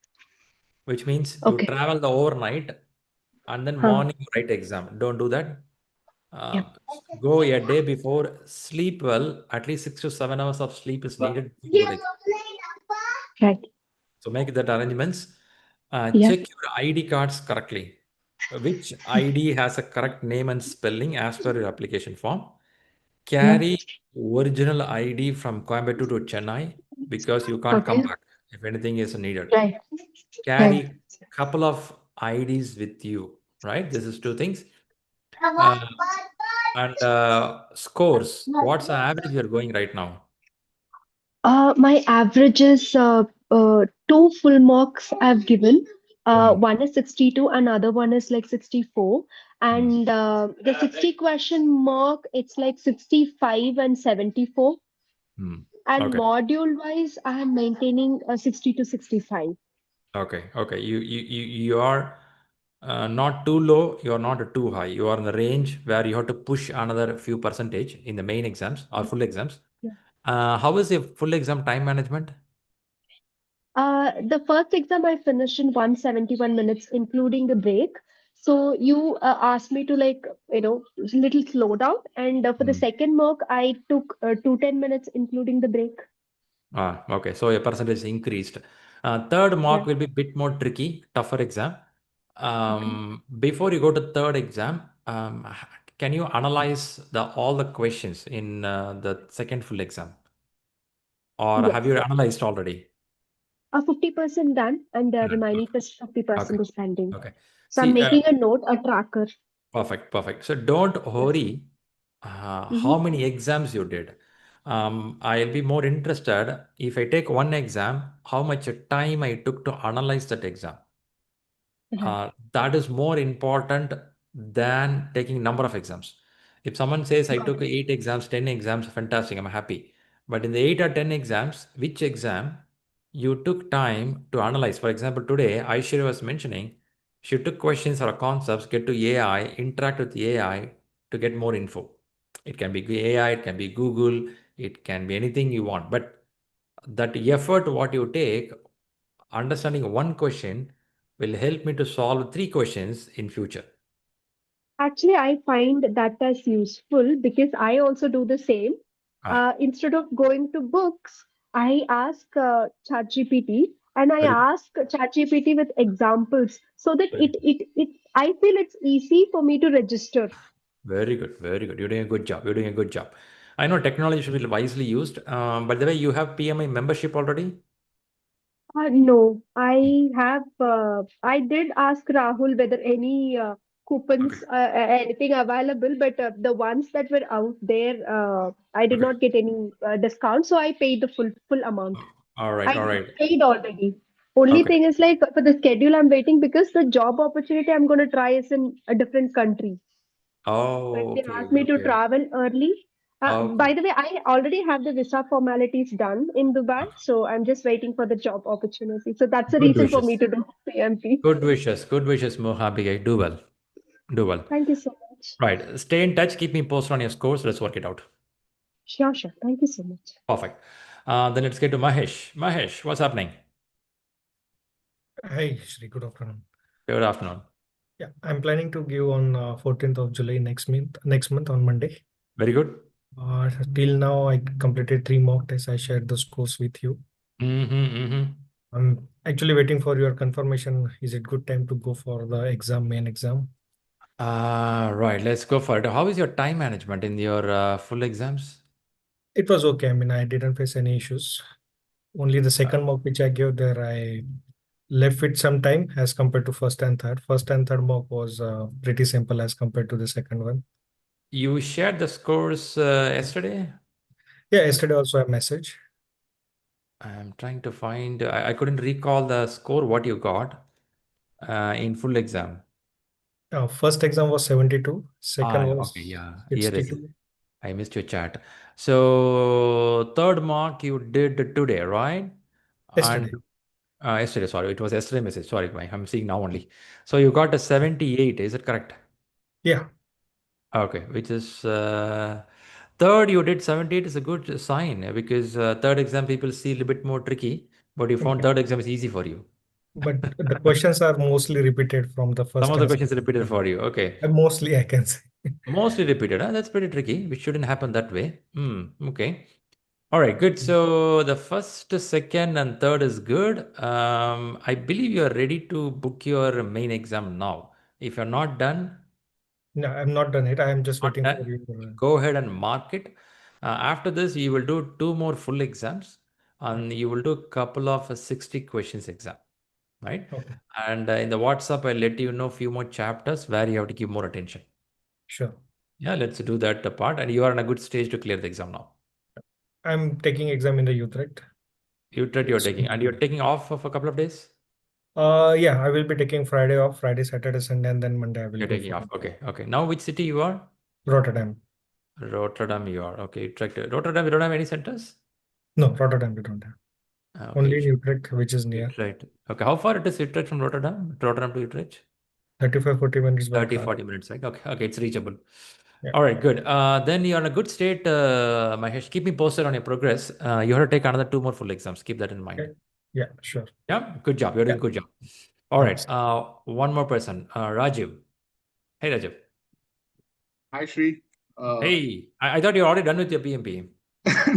A: which means you
F: Okay.
A: travel the overnight and then
F: Huh.
A: morning you write exam. Don't do that.
F: Yeah.
A: Um, Go a day before. Sleep well. At least 6 to 7 hours of sleep is needed before you go to exam.
F: Right.
A: So make that arrangements.
F: Yeah.
A: Check your ID cards correctly. Which ID has a correct name and spelling as per your application form.
F: Yeah.
A: Carry original ID from Coimbatore to Chennai because you can't come
F: Okay.
A: back if anything is needed.
F: Right. Right.
A: Carry couple of IDs with you, right? This is two things. Uh, and scores. What's the average you're going right now?
F: My average is two full marks I've given.
A: Hmm.
F: One is 62, another one is like 64.
A: Hmm.
F: And the 60 question mark, it's like 65 and 74.
A: Hmm.
F: And
A: Okay.
F: module wise, I am maintaining 60 to 65.
A: Okay. Okay. You are not too low. You are not too high. You are in the range where you have to push another few percentage in the main exams or full exams.
F: Yeah.
A: How is your full exam time management?
F: The first exam I finished in 171 minutes, including the break. So you asked me to like, little slow down. And for the
A: Hmm.
F: second mock, I took 210 minutes, including the break.
A: Okay. So your percentage increased. Third
F: Yeah.
A: mock will be a bit more tricky, tougher exam.
F: Okay.
A: Before you go to third exam, can you analyze all the questions in the second full exam, or have you
F: Yes.
A: analyzed already?
F: 50% done, and the
A: Done.
F: remaining
A: Okay.
F: 50%
A: Okay.
F: is pending.
A: Okay.
F: So I'm
A: See,
F: making a note, a tracker.
A: perfect, perfect. So don't
F: Yeah.
A: worry how
F: Mm-hmm.
A: many exams you did. I'll be more interested if I take one exam, how much time I took to analyze that exam.
F: Right.
A: That is more important than taking number of exams. If someone says I
F: Got
A: took
F: it.
A: 8 exams, 10 exams, fantastic, I'm happy. But in the 8 or 10 exams, which exam you took time to analyze? For example, today Aishwarya was mentioning she took questions or concepts, get to AI, interact with AI to get more info. It can be AI, it can be Google, it can be anything you want. But that effort, what you take, understanding one question will help me to solve 3 questions in future.
F: Actually, I find that as useful because I also do the same.
A: Ah,
F: Instead of going to books, I ask ChatGPT and I
A: very,
F: ask ChatGPT with examples so that
A: very,
F: I feel it's easy for me to register.
A: very good, very good. You're doing a good job. You're doing a good job. I know technology should be wisely used. By the way, you have PMI membership already?
F: No, I did ask Rahul whether any
A: Okay,
F: coupons, anything available, but the ones that were out there, I did
A: okay.
F: not get any discount, so I paid the full amount.
A: All right, all
F: I
A: right.
F: paid already. Only
A: Okay.
F: thing is like for the schedule, I'm waiting because the job opportunity I'm going to try is in a different country. But
A: Oh,
F: they
A: okay,
F: asked me to
A: okay,
F: travel early.
A: okay.
F: By the way, I already have the visa formalities done in Dubai, so I'm just waiting for the job opportunity. So that's the
A: Good
F: reason for me
A: wishes.
F: to do PMP.
A: Good wishes. Good wishes, Mohabige. Do well. Do well.
F: Thank you so much.
A: Right. Stay in touch. Keep me posted on your scores. Let's work it out.
F: Sure, sure. Thank you so much.
A: Perfect. Then let's get to Mahesh. Mahesh, what's happening?
G: Hi, Shri. Good afternoon.
A: Good afternoon.
G: Yeah, I'm planning to give on 14th of July next month on Monday.
A: Very good.
G: Till now, I completed 3 mock tests. I shared the scores with you. I'm actually waiting for your confirmation. Is it good time to go for the main exam?
A: Right. Let's go for it. How is your time management in your full exams?
G: It was okay. I mean, I didn't face any issues. Only the second mock which I gave there, I left with some time as compared to first and third. First and third mock was pretty simple as compared to the second one.
A: You shared the scores yesterday?
G: Yeah, yesterday also a message.
A: I'm trying to find, I couldn't recall the score, what you got in full exam.
G: First exam was 72, second
A: Okay,
G: was
A: yeah, here is,
G: 62.
A: I missed your chat. So third mark you did today, right? And
G: Yesterday.
A: yesterday, sorry, it was yesterday message. Sorry, I'm seeing now only. So you got a 78, is it correct?
G: Yeah,
A: Okay, which is third you did 78 is a good sign because third exam people see a little bit more tricky, but you found
G: okay.
A: third exam is easy for you.
G: But the questions are mostly repeated from the
A: Some
G: first
A: of the
G: and
A: questions
G: second.
A: repeated for you. Okay.
G: Mostly I can say.
A: Mostly repeated. Huh? That's pretty tricky, which shouldn't happen that way. Okay. All right, good. So the first, second, and third is good. I believe you are ready to book your main exam now. If you're not done,
G: No, I'm not done it. I am just
A: not
G: waiting for
A: done,
G: you.
A: go ahead and mark it. After this, you will do 2 more full exams and you will do a couple of 60 questions exam, right?
G: Okay,
A: And in the WhatsApp, I'll let you know a few more chapters where you have to give more attention.
G: sure.
A: Yeah, let's do that part. And you are in a good stage to clear the exam now.
G: I'm taking exam in the Utrecht.
A: You're taking, and you're taking off of a couple of days?
G: Yeah, I will be taking Friday off, Friday, Saturday, Sunday, and then Monday I will
A: You're
G: go
A: taking
G: for
A: off. Okay. Okay. Now, which city you are?
G: Rotterdam.
A: Rotterdam, you are. Okay. Utrecht. Rotterdam, you don't have any centers?
G: No, Rotterdam we don't have.
A: Okay.
G: Only in Utrecht, which is near.
A: Utrecht. Okay. How far it is Utrecht from Rotterdam? Rotterdam to Utrecht?
G: 35-40 minutes by
A: 30,
G: car.
A: 40 minutes, right? Okay. Okay. It's reachable.
G: Yeah.
A: All right. Good. Then you're in a good state, Mahesh. Keep me posted on your progress. You have to take another 2 more full exams. Keep that in mind.
G: Okay. Yeah, sure.
A: Yeah. Good job. You're
G: Yeah.
A: doing good job. All right.
G: Thanks.
A: One more person. Rajiv. Hey, Rajiv.
H: Hi, Shri.
A: Hey, I thought you're already done with your PMP.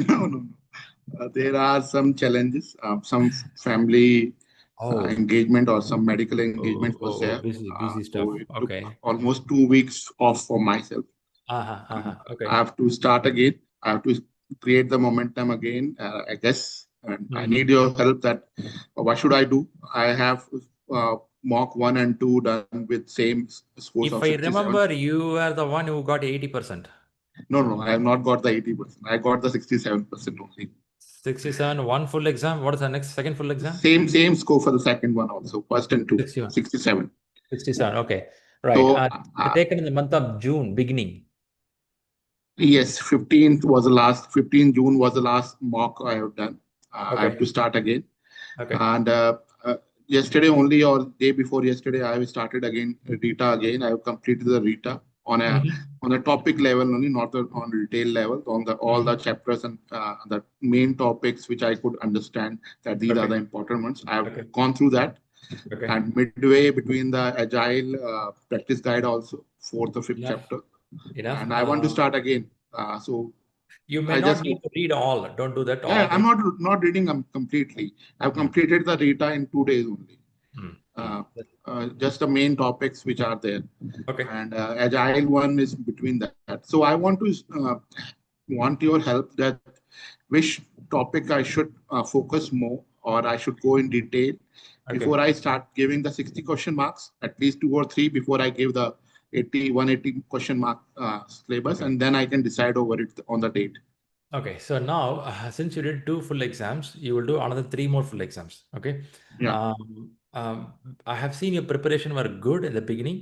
H: No, no, no. There are some challenges. Some family
A: Oh,
H: engagement or some medical engagement was there.
A: busy stuff.
H: So it took
A: Okay.
H: almost 2 weeks off for myself.
A: Okay.
H: I have to start again. I have to create the momentum again, I guess. And I need your help that what should I do? I have mock 1 and 2 done with same scores
A: If
H: of
A: I
H: 67.
A: remember, you are the one who got 80%.
H: No, I have not got the 80%. I got the 67% only.
A: 67, one full exam. What is the next second full exam?
H: Same score for the second one also. First and two.
A: 61.
H: 67.
A: 67. Okay. Right.
H: So
A: Taken in the month of June, beginning.
H: yes, 15 June was the last mock I have done. I have
A: Okay.
H: to start again.
A: Okay.
H: And yesterday only or day before yesterday, I have started again Rita again. I have completed the Rita. on a
A: Mhm.
H: on a topic level only, not on retail level, on the all the chapters and the main topics which I could understand that these are
A: Okay.
H: the important ones. I have
A: Okay.
H: gone through that,
A: Okay.
H: and midway between the agile practice guide also, fourth or fifth
A: Enough.
H: chapter,
A: Enough.
H: and I want to start again. So
A: You may
H: I
A: not
H: just
A: need to read all. Don't do that
H: yeah,
A: all
H: I'm
A: the.
H: not reading them completely. I've
A: Mm,
H: completed the data in 2 days only.
A: mm,
H: Uh,
A: mm.
H: just the main topics which are there,
A: Okay.
H: and agile one is between that. So I want your help that which topic I should focus more, or I should go in detail before
A: Okay.
H: I start giving the 60 question marks, at least 2 or 3 before I give the 180 question mark syllabus,
A: Okay.
H: and then I can decide over it on the date.
A: Okay. So now, since you did 2 full exams, you will do another 3 more full exams. Okay.
H: Yeah.
A: I have seen your preparation were good in the beginning.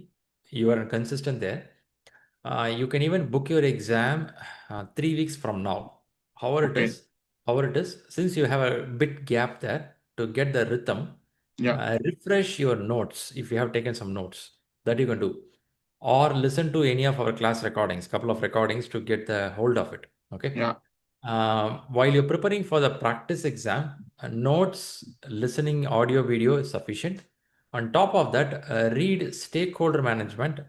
A: You are consistent there. You can even book your exam 3 weeks from now. However it
H: Okay.
A: is, since you have a bit gap there to get the rhythm,
H: Yeah.
A: refresh your notes if you have taken some notes that you can do, or listen to any of our class recordings, couple of recordings to get the hold of it. Okay.
H: Yeah.
A: While you're preparing for the practice exam, notes, listening, audio, video is sufficient. On top of that, read stakeholder management,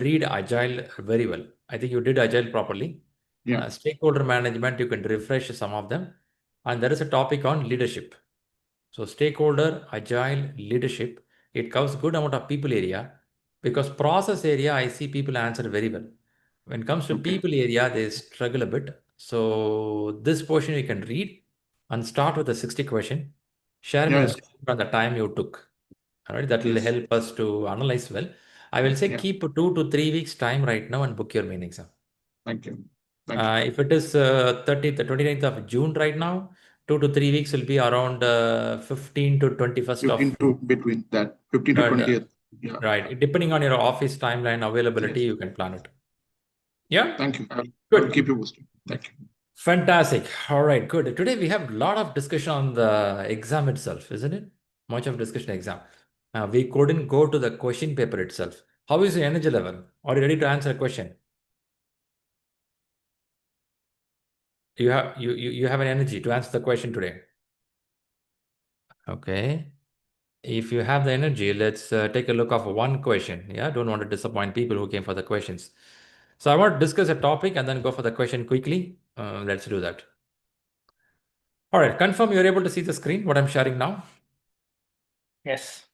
A: read Agile very well. I think you did Agile properly.
H: Yeah.
A: Stakeholder management, you can refresh some of them. And there is a topic on leadership. So stakeholder, agile, leadership, it covers good amount of people area, because process area, I see people answer very well. When it comes to
H: Okay.
A: people area, they struggle a bit. So this portion you can read and start with the 60 question. Share me the
H: Yes.
A: score and the time you took. All right, that will
H: Yes.
A: help us to analyze well. I will say
H: Yeah.
A: keep 2 to 3 weeks time right now and book your main exam.
H: Thank you. Thank you.
A: If it is 30th, 29th of June right now, 2 to 3 weeks will be around 15 to 21st
H: 15
A: of
H: to between that, 15 to
A: third.
H: 20th. Yeah.
A: Right. Depending on your office timeline availability,
H: Yes.
A: you can plan it. Yeah.
H: Thank you. I will keep
A: Good.
H: you posted. Thank you.
A: Fantastic. All right. Good. Today we have a lot of discussion on the exam itself, isn't it? Much of discussion exam. We couldn't go to the question paper itself. How is your energy level? Are you ready to answer a question? You have an energy to answer the question today. Okay. If you have the energy, let's take a look of one question. Yeah, don't want to disappoint people who came for the questions. So I want to discuss a topic and then go for the question quickly. Let's do that. All right, confirm you're able to see the screen, what I'm sharing now.
D: Yes.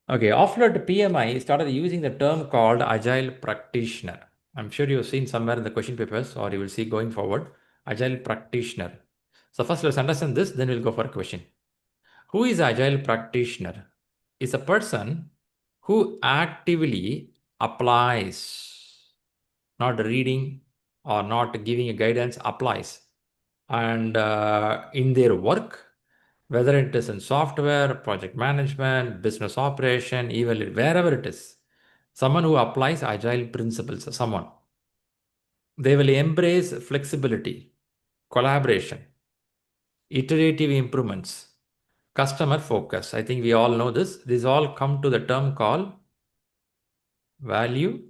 A: Okay, after the PMI started using the term called Agile Practitioner. I'm sure you've seen somewhere in the question papers, or you will see going forward, Agile Practitioner. So first let's understand this, then we'll go for a question. Who is Agile Practitioner? Is a person who actively applies, not reading or not giving a guidance, applies. And in their work, whether it is in software, project management, business operation, even wherever it is, someone who applies agile principles, someone, they will embrace flexibility, collaboration, iterative improvements, customer focus. I think we all know this. These all come to the term called value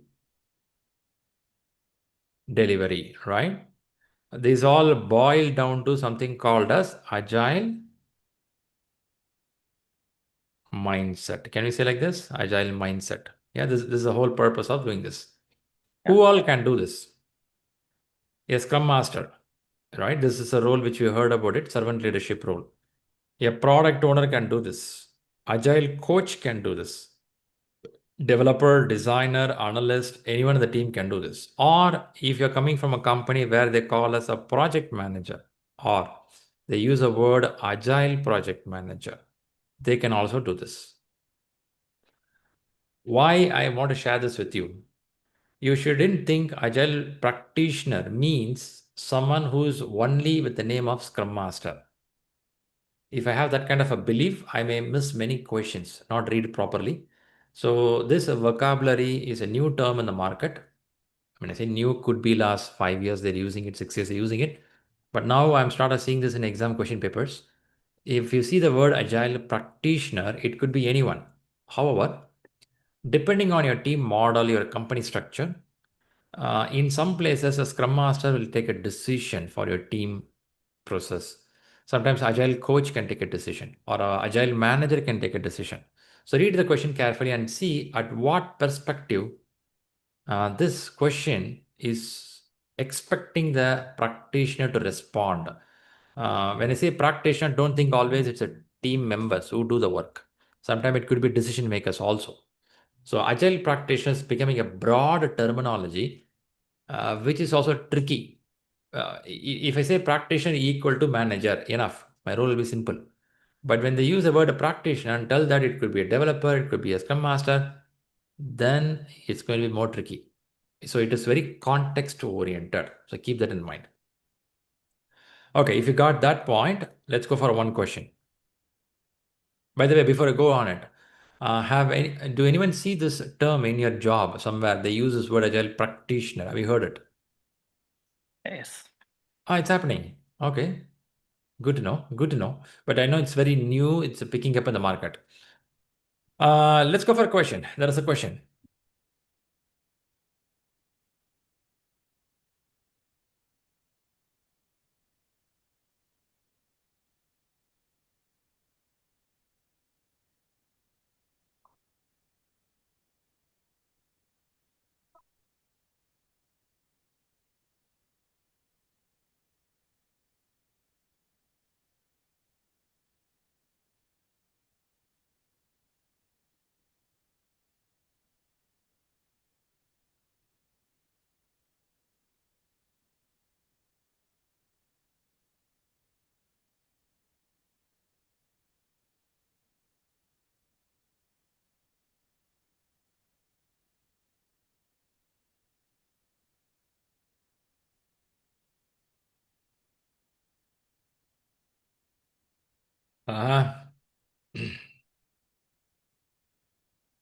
A: delivery, right? These all boil down to something called as agile mindset. Can we say like this? Agile mindset. Yeah, this is the whole purpose of doing this.
D: Yeah.
A: Who all can do this? A Scrum Master, right? This is a role which you heard about it, servant leadership role. A product owner can do this. Agile coach can do this. Developer, designer, analyst, anyone in the team can do this. Or if you're coming from a company where they call us a project manager, or they use a word agile project manager, they can also do this. Why I want to share this with you? You shouldn't think agile practitioner means someone who's only with the name of Scrum Master. If I have that kind of a belief, I may miss many questions, not read properly. So this vocabulary is a new term in the market. When I say new, could be last 5 years they're using it, 6 years they're using it. But now I'm started seeing this in exam question papers. If you see the word agile practitioner, it could be anyone. However, Depending on your team model, your company structure, in some places, a scrum master will take a decision for your team process. Sometimes agile coach can take a decision or a agile manager can take a decision. So read the question carefully and see at what perspective this question is expecting the practitioner to respond. When I say practitioner, don't think always it's a team members who do the work. Sometimes it could be decision makers also. So agile practitioners becoming a broad terminology, which is also tricky. If I say practitioner equal to manager, enough. My role will be simple. But when they use the word practitioner and tell that it could be a developer, it could be a scrum master, then it's going to be more tricky. So it is very context oriented. So keep that in mind. Okay, if you got that point, let's go for one question. By the way, before I go on it, do anyone see this term in your job somewhere? They use this word agile practitioner. Have you heard it?
D: Yes.
A: It's happening. Okay, good to know. Good to know. But I know it's very new. It's picking up in the market. Let's go for a question. There is a question. Uh,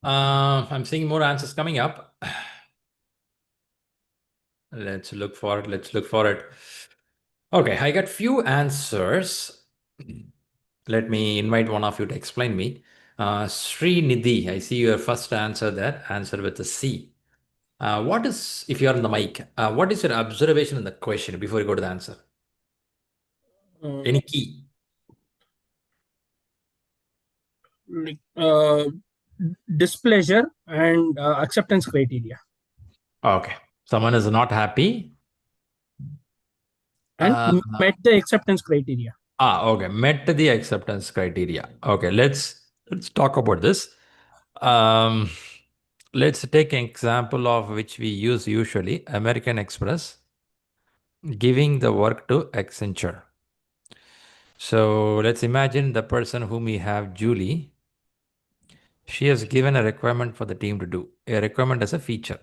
A: I'm seeing more answers coming up. Let's look for it. Let's look for it. Okay, I got few answers. Let me invite one of you to explain me. Srinidhi, I see your first answer there. Answer with a C. What is, if you are on the mic, what is your observation in the question before you go to the answer? Any key?
I: Like displeasure and acceptance criteria.
A: Okay, someone is not happy.
I: And met the acceptance criteria.
A: Okay, met the acceptance criteria. Okay, let's talk about this. Let's take an example of which we use usually, American Express giving the work to Accenture. So let's imagine the person whom we have, Julie. She has given a requirement for the team to do. A requirement as a feature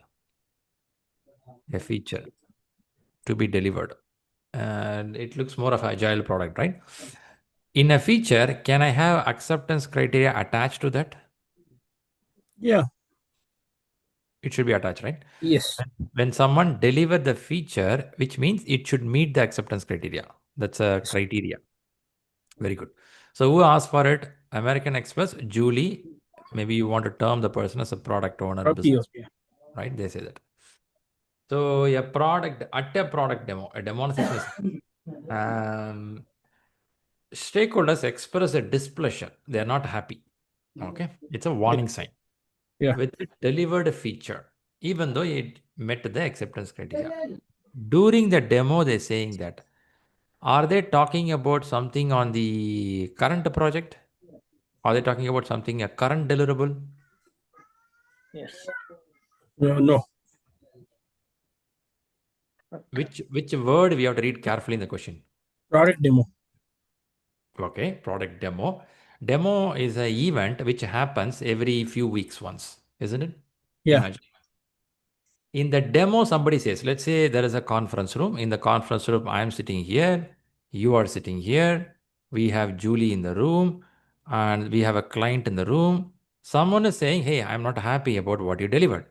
A: to be delivered. And it looks more of an agile product, right? In a feature, can I have acceptance criteria attached to that?
I: Yeah.
A: It should be attached, right?
I: Yes.
A: When someone deliver the feature, which means it should meet the acceptance criteria. That's a criteria. Very good. So who asked for it? American Express, Julie. Maybe you want to term the person as a product owner, business, right? They say that. So a product demo, a demonstration. Stakeholders express a displeasure. They are not happy. Okay, it's a warning sign.
I: Yeah.
A: With the delivered feature, even though it met the acceptance criteria. During the demo, they're saying that. Are they talking about something on the current project? Are they talking about something, a current deliverable?
D: Yes.
I: No.
A: Which word we have to read carefully in the question?
I: Product demo.
A: Okay, product demo. Demo is an event which happens every few weeks once, isn't it?
I: Yeah.
A: In the demo, somebody says, let's say there is a conference room. In the conference room, I am sitting here, you are sitting here, we have Julie in the room, and we have a client in the room. Someone is saying, hey, I'm not happy about what you delivered.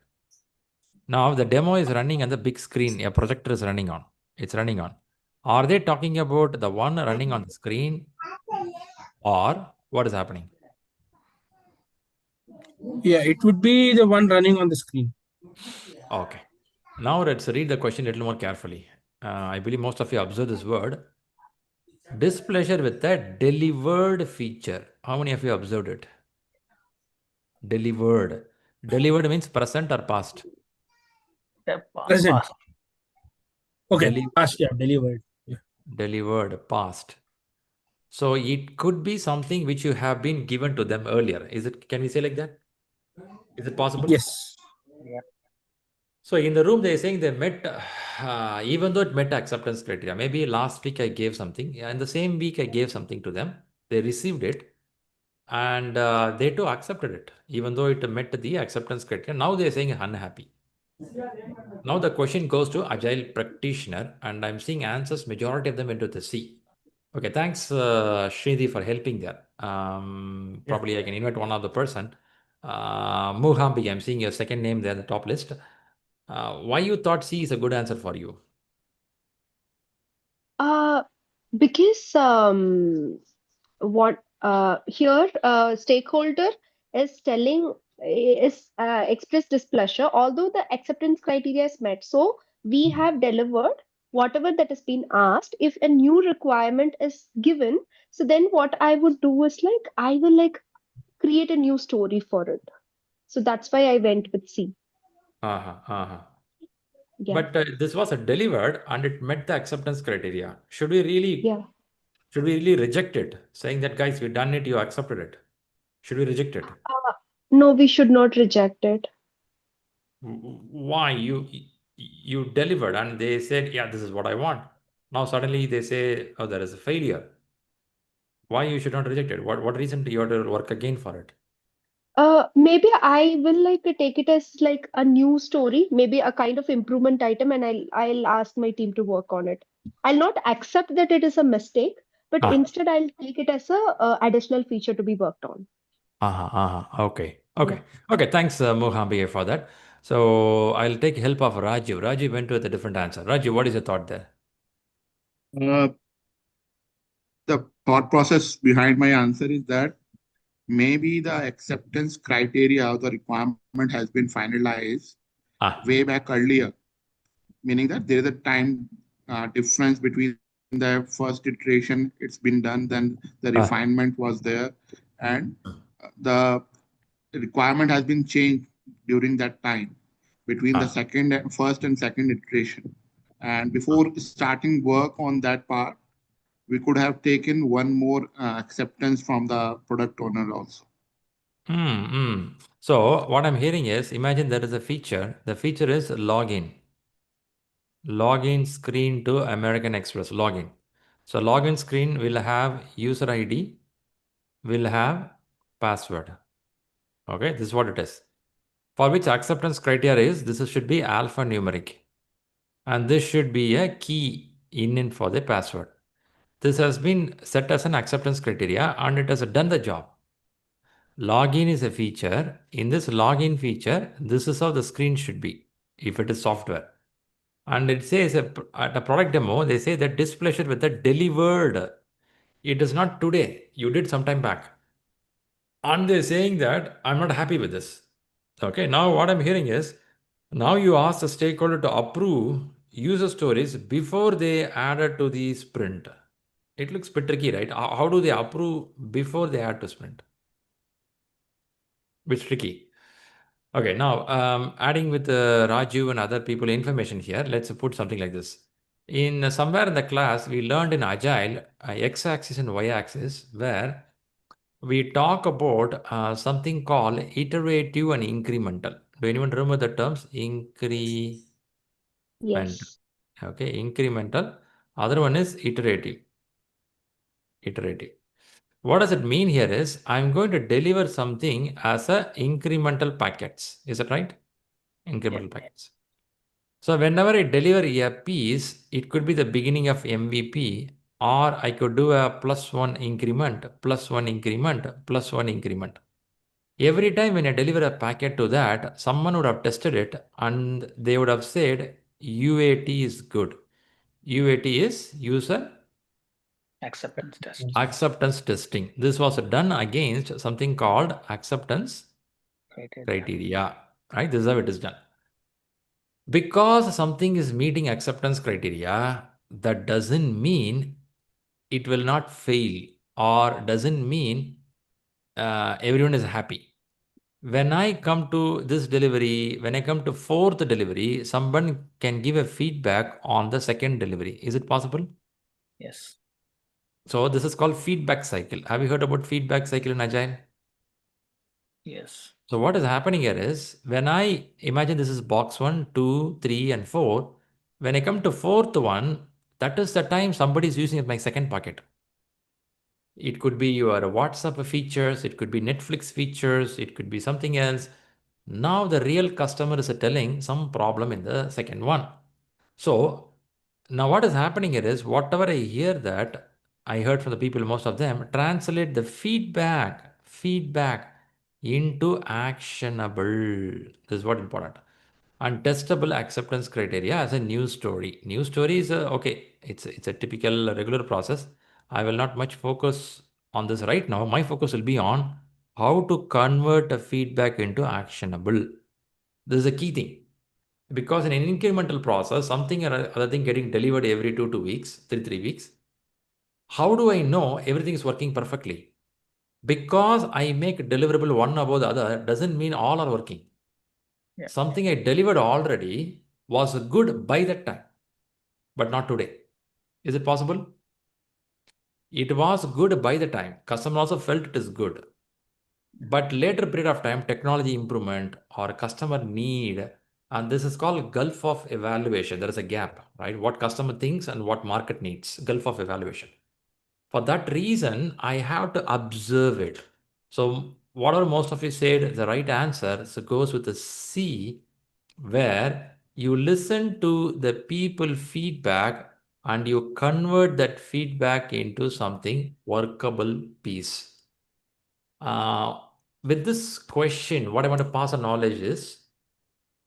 A: Now the demo is running on the big screen, a projector is running on. It's running on. Are they talking about the one running on the screen or what is happening?
I: Yeah, it would be the one running on the screen.
A: Okay. Now let's read the question a little more carefully. I believe most of you observed this word. Displeasure with the delivered feature. How many of you observed it? Delivered. Delivered means present or past?
D: Yeah,
I: Present.
D: past.
I: Okay,
A: Deli-
I: past, yeah, delivered. Yeah.
A: Delivered, past. So it could be something which you have been given to them earlier. Is it? Can we say like that? Is it possible?
I: Yes.
D: Yeah.
A: So in the room, they're saying they met, even though it met acceptance criteria. Maybe last week I gave something, and the same week I gave something to them. They received it, and they too accepted it, even though it met the acceptance criteria. Now they're saying unhappy. Now the question goes to agile practitioner, and I'm seeing answers. Majority of them went to the C. Okay, thanks, Sridhi, for helping there. Probably I can invite one other person. Muhambi, I'm seeing your second name there, the top list. Why you thought C is a good answer for you?
F: Uh, because what here stakeholder is telling is express displeasure, although the acceptance criteria is met. So we have delivered whatever that has been asked. If a new requirement is given, so then what I would do is like I will like create a new story for it. So that's why I went with C.
A: Uh-huh, uh-huh.
F: Yeah,
A: But this was a delivered and it met the acceptance criteria.
F: yeah.
A: Should we really reject it, saying that guys, we done it, you accepted it? Should we reject it?
F: No, we should not reject it.
A: Why you delivered and they said, yeah, this is what I want. Now suddenly they say, oh, there is a failure. Why you should not reject it? What reason do you have to work again for it?
F: Maybe I will like take it as like a new story, maybe a kind of improvement item, and I'll ask my team to work on it. I'll not accept that it is a mistake, but
A: Ah,
F: instead I'll take it as a additional feature to be worked on.
A: uh-huh, uh-huh. Okay,
F: Yeah.
A: okay, okay. Thanks, Mohambi, for that. So I'll take help of Raju. Raju went with a different answer. Raju, what is your thought there?
H: Uh, the thought process behind my answer is that maybe the acceptance criteria or the requirement has been finalized
A: Ah,
H: way back earlier, meaning that there is a time difference between the first iteration it's been done, then the
A: ah,
H: refinement was there, and the requirement has been changed during that time between the
A: ah.
H: first and second iteration. And before starting work on that part, we could have taken one more acceptance from the product owner also.
A: So what I'm hearing is, imagine there is a feature. The feature is login. Login screen to American Express. Login. So login screen will have user ID, will have password. Okay, this is what it is. For which acceptance criteria is this should be alphanumeric. And this should be a key in for the password. This has been set as an acceptance criteria and it has done the job. Login is a feature. In this login feature, this is how the screen should be if it is software. And it says at a product demo, they say that displeasure with the delivered. It is not today. You did some time back. And they're saying that I'm not happy with this. Okay, now what I'm hearing is now you ask the stakeholder to approve user stories before they add it to the sprint. It looks a bit tricky, right? How do they approve before they add to sprint? Bit tricky. Okay, now adding with Raju and other people information here, let's put something like this. In somewhere in the class, we learned in Agile, x-axis and y-axis, where we talk about something called iterative and incremental. Do anyone remember the terms? Incremental.
F: Yes.
A: Okay, incremental. Other one is iterative. Iterative. What does it mean here is I'm going to deliver something as a incremental packets. Is that right?
D: Yeah.
A: Incremental packets. So whenever I deliver a piece, it could be the beginning of MVP, or I could do a +1 increment, +1 increment, +1 increment. Every time when I deliver a packet to that, someone would have tested it and they would have said UAT is good. UAT is user
D: Acceptance test.
A: acceptance testing. This was done against something called acceptance criteria, right? This is how it is done. Because something is meeting acceptance criteria, that doesn't mean it will not fail, or doesn't mean everyone is happy. When I come to this delivery, when I come to fourth delivery, someone can give a feedback on the second delivery. Is it possible?
D: Yes.
A: So this is called feedback cycle. Have you heard about feedback cycle in Agile?
D: Yes.
A: So what is happening here is, when I imagine this is box 1, 2, 3, and 4, when I come to fourth one, that is the time somebody is using my second bucket. It could be your WhatsApp features, it could be Netflix features, it could be something else. Now the real customer is telling some problem in the second one. So now what is happening here is, whatever I hear that I heard from the people, most of them translate the feedback into actionable. This is what important. And testable acceptance criteria as a news story. News story is okay. It's a typical regular process. I will not much focus on this right now. My focus will be on how to convert a feedback into actionable. This is a key thing. Because in an incremental process, something or other thing getting delivered every 2 weeks, 3 weeks, how do I know everything is working perfectly? Because I make deliverable one above the other doesn't mean all are working.
D: Yeah.
A: Something I delivered already was good by that time, but not today. Is it possible? It was good by the time. Customer also felt it is good. But later period of time, technology improvement or customer need, and this is called gulf of evaluation. There is a gap, right? What customer thinks and what market needs, gulf of evaluation. For that reason, I have to observe it. So whatever most of you said, the right answer so goes with the C, where you listen to the people feedback and you convert that feedback into something workable piece. With this question, what I want to pass on knowledge is,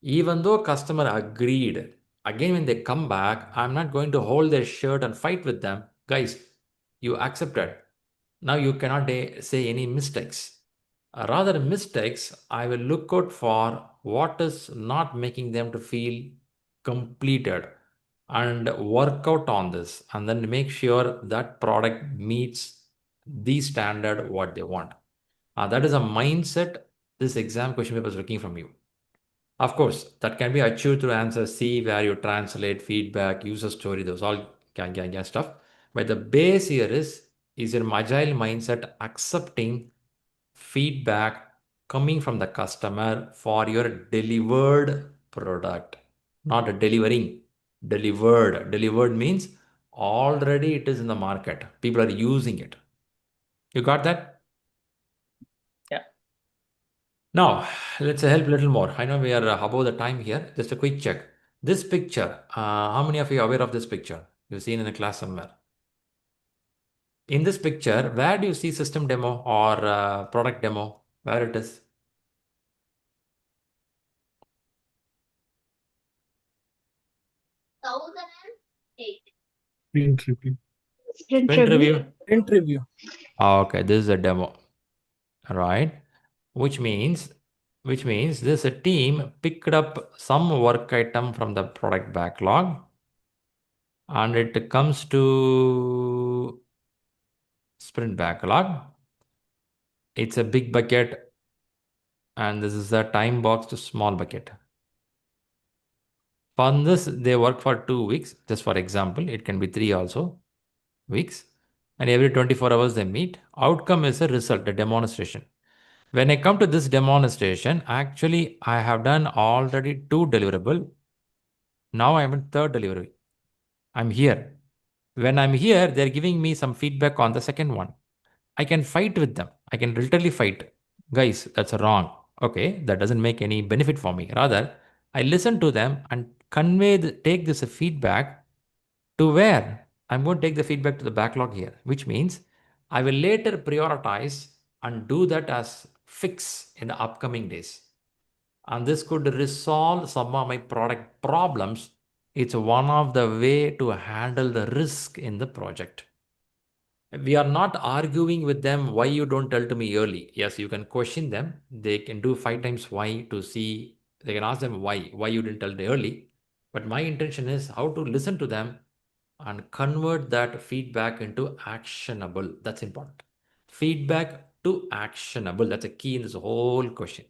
A: even though customer agreed, again, when they come back, I'm not going to hold their shirt and fight with them. Guys, you accepted. Now you cannot say any mistakes. Rather mistakes, I will look out for what is not making them to feel completed and work out on this, and then make sure that product meets the standard what they want. That is a mindset this exam question paper is looking from you. Of course, that can be achieved through answer C, where you translate feedback, user story, those all can stuff. But the base here is your agile mindset accepting feedback coming from the customer for your delivered product, not delivering. Delivered. Delivered means already it is in the market. People are using it. You got that?
D: Yeah.
A: Now, let's help a little more. I know we are above the time here. Just a quick check. This picture, how many of you are aware of this picture? You've seen in a class somewhere. In this picture, where do you see system demo or product demo? Where it is?
I: Print review.
F: Sprint
A: Sprint
F: review.
A: review.
I: Print review.
A: Okay, this is a demo, right? Which means this team picked up some work item from the product backlog, and it comes to sprint backlog. It's a big bucket, and this is a time box to small bucket. On this, they work for 2 weeks. Just for example, it can be 3 also weeks, and every 24 hours they meet. Outcome is a result, a demonstration. When I come to this demonstration, actually I have done already 2 deliverable. Now I'm in 3rd delivery. I'm here. When I'm here, they're giving me some feedback on the second one. I can fight with them. I can literally fight. Guys, that's wrong. Okay, that doesn't make any benefit for me. Rather, I listen to them and take this feedback to where? I'm going to take the feedback to the backlog here, which means I will later prioritize and do that as fix in the upcoming days. And this could resolve some of my product problems. It's one of the way to handle the risk in the project. We are not arguing with them why you don't tell to me early. Yes, you can question them. They can do 5 times why to see. They can ask them why you didn't tell me early. But my intention is how to listen to them and convert that feedback into actionable. That's important. Feedback to actionable. That's a key in this whole question.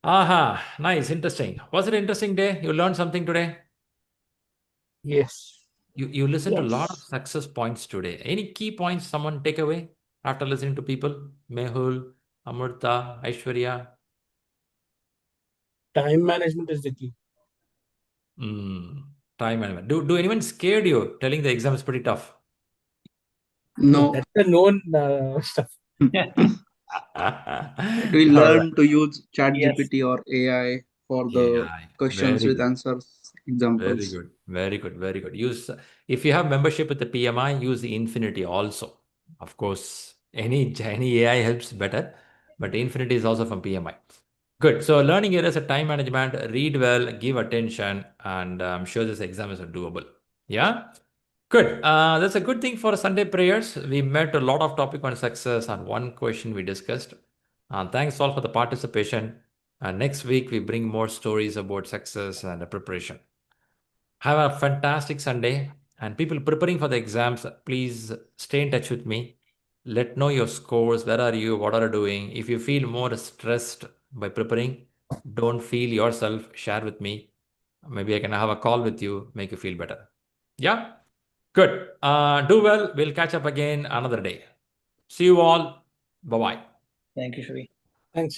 A: Aha, nice, interesting. Was it an interesting day? You learned something today?
I: Yes.
A: You listened to a lot of
C: Yes.
A: success points today. Any key points someone take away after listening to people? Mehul, Amrita, Aishwarya.
I: Time management is the key.
A: Time management. Do anyone scared you telling the exam is pretty tough?
I: No,
H: No.
I: that's the known stuff.
H: We
A: All right.
H: learn to use
D: Yes.
H: ChatGPT or AI for the
A: Yeah,
H: questions
A: very
H: with
A: good.
H: answers
A: Very
H: examples.
A: good. Very good. Very good. Use if you have membership with the PMI, use the Infinity also. Of course, any AI helps better, but Infinity is also from PMI. Good. So learning areas of time management, read well, give attention, and I'm sure this exam is doable. Yeah. Good. That's a good thing for Sunday prayers. We met a lot of topic on success and one question we discussed. Thanks all for the participation. Next week we bring more stories about success and preparation. Have a fantastic Sunday. And people preparing for the exams, please stay in touch with me. Let know your scores. Where are you? What are you doing? If you feel more stressed by preparing, don't feel yourself. Share with me. Maybe I can have a call with you, make you feel better. Yeah? Good. Do well. We'll catch up again another day. See you all. Bye bye.
D: Thank you, Shri.
I: Thanks.